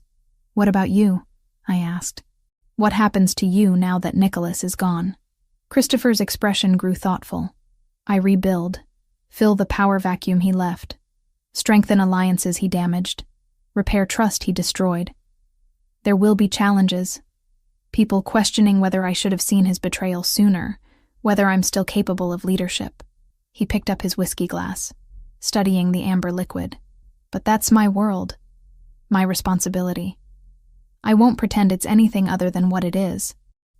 What about you? I asked. What happens to you now that Nicholas is gone? Christopher's expression grew thoughtful. I rebuild, fill the power vacuum he left, strengthen alliances he damaged, repair trust he destroyed. There will be challenges, people questioning whether I should have seen his betrayal sooner, whether I'm still capable of leadership. He picked up his whiskey glass, studying the amber liquid. But that's my world, my responsibility. I won't pretend it's anything other than what it is.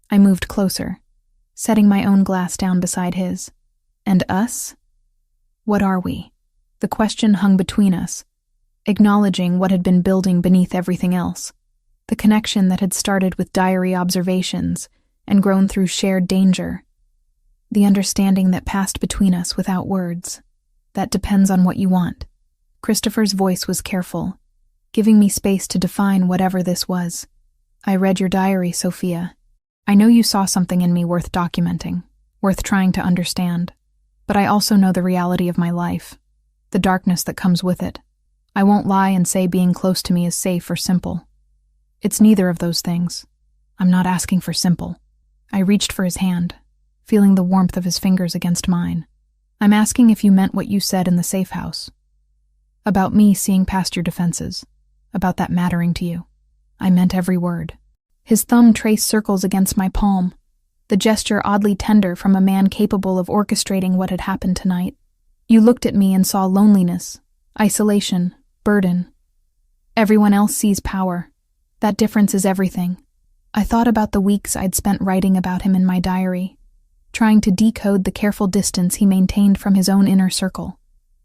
I moved closer, setting my own glass down beside his. And us? What are we? The question hung between us, acknowledging what had been building beneath everything else. The connection that had started with diary observations and grown through shared danger. The understanding that passed between us without words. That depends on what you want. Christopher's voice was careful, giving me space to define whatever this was. I read your diary, Sophia. I know you saw something in me worth documenting, worth trying to understand. But I also know the reality of my life, the darkness that comes with it. I won't lie and say being close to me is safe or simple. It's neither of those things. I'm not asking for simple. I reached for his hand, feeling the warmth of his fingers against mine. I'm asking if you meant what you said in the safe house. About me seeing past your defenses. About that mattering to you. I meant every word. His thumb traced circles against my palm, the gesture oddly tender from a man capable of orchestrating what had happened tonight. You looked at me and saw loneliness, isolation, burden. Everyone else sees power. That difference is everything. I thought about the weeks I'd spent writing about him in my diary, trying to decode the careful distance he maintained from his own inner circle.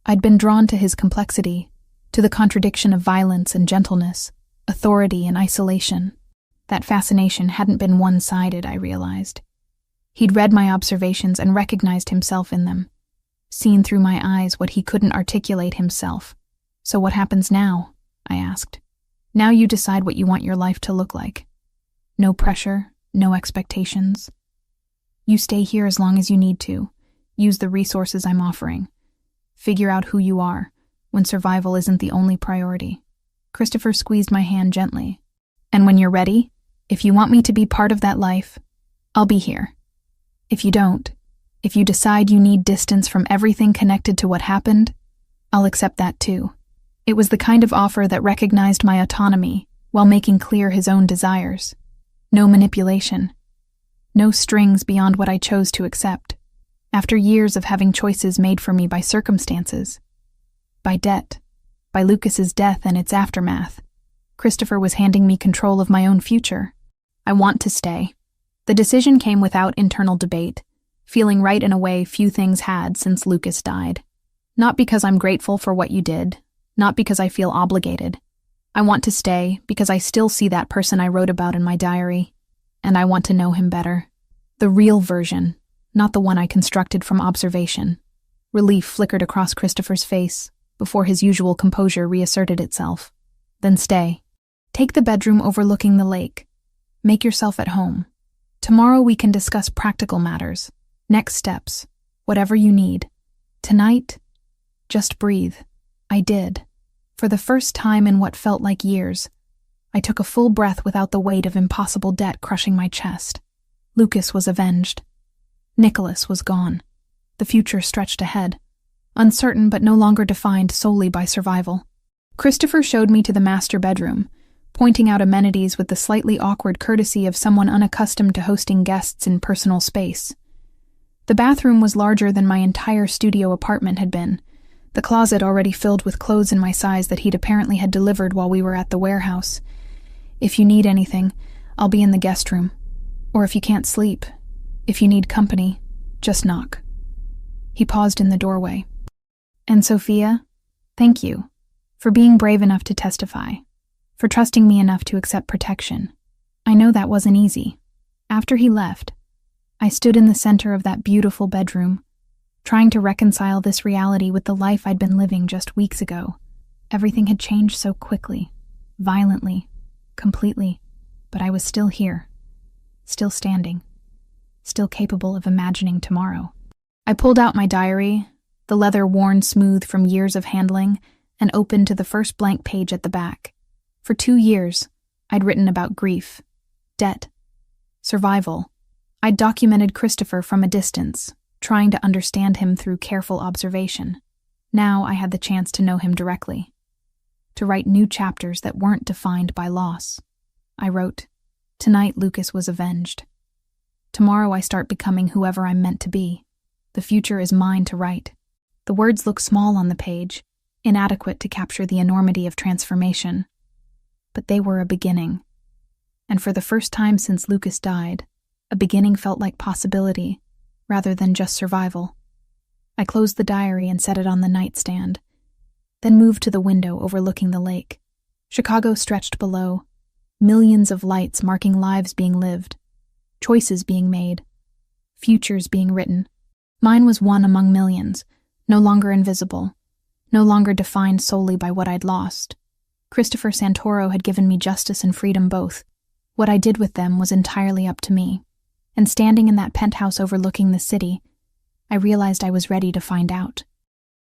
I'd been drawn to his complexity, to the contradiction of violence and gentleness, authority and isolation. That fascination hadn't been one-sided, I realized. He'd read my observations and recognized himself in them, seen through my eyes what he couldn't articulate himself. So what happens now? I asked. Now you decide what you want your life to look like. No pressure, no expectations. You stay here as long as you need to. Use the resources I'm offering. Figure out who you are, when survival isn't the only priority. Christopher squeezed my hand gently. And when you're ready, if you want me to be part of that life, I'll be here. If you don't, if you decide you need distance from everything connected to what happened, I'll accept that too. It was the kind of offer that recognized my autonomy while making clear his own desires. No manipulation. No strings beyond what I chose to accept. After years of having choices made for me by circumstances, by debt, by Lucas's death and its aftermath, Christopher was handing me control of my own future. I want to stay. The decision came without internal debate, feeling right in a way few things had since Lucas died. Not because I'm grateful for what you did, not because I feel obligated. I want to stay because I still see that person I wrote about in my diary, and I want to know him better. The real version, not the one I constructed from observation. Relief flickered across Christopher's face before his usual composure reasserted itself. Then stay. Take the bedroom overlooking the lake. Make yourself at home. Tomorrow we can discuss practical matters, next steps, whatever you need. Tonight, just breathe. I did. For the first time in what felt like years, I took a full breath without the weight of impossible debt crushing my chest. Lucas was avenged. Nicholas was gone. The future stretched ahead, uncertain but no longer defined solely by survival. Christopher showed me to the master bedroom, pointing out amenities with the slightly awkward courtesy of someone unaccustomed to hosting guests in personal space. The bathroom was larger than my entire studio apartment had been, the closet already filled with clothes in my size that he'd apparently had delivered while we were at the warehouse. If you need anything, I'll be in the guest room. Or if you can't sleep, if you need company, just knock. He paused in the doorway. And Sophia, thank you for being brave enough to testify, for trusting me enough to accept protection. I know that wasn't easy. After he left, I stood in the center of that beautiful bedroom, trying to reconcile this reality with the life I'd been living just weeks ago. Everything had changed so quickly, violently, completely, but I was still here, still standing, still capable of imagining tomorrow. I pulled out my diary, the leather worn smooth from years of handling, and opened to the first blank page at the back. For 2 years, I'd written about grief, debt, survival. I'd documented Christopher from a distance, trying to understand him through careful observation. Now I had the chance to know him directly, to write new chapters that weren't defined by loss. I wrote, "Tonight Lucas was avenged. Tomorrow I start becoming whoever I'm meant to be. The future is mine to write." The words look small on the page, inadequate to capture the enormity of transformation. But they were a beginning. And for the first time since Lucas died, a beginning felt like possibility, rather than just survival. I closed the diary and set it on the nightstand, then moved to the window overlooking the lake. Chicago stretched below, millions of lights marking lives being lived, choices being made, futures being written. Mine was one among millions, no longer invisible, no longer defined solely by what I'd lost. Christopher Santoro had given me justice and freedom both. What I did with them was entirely up to me. And standing in that penthouse overlooking the city, I realized I was ready to find out.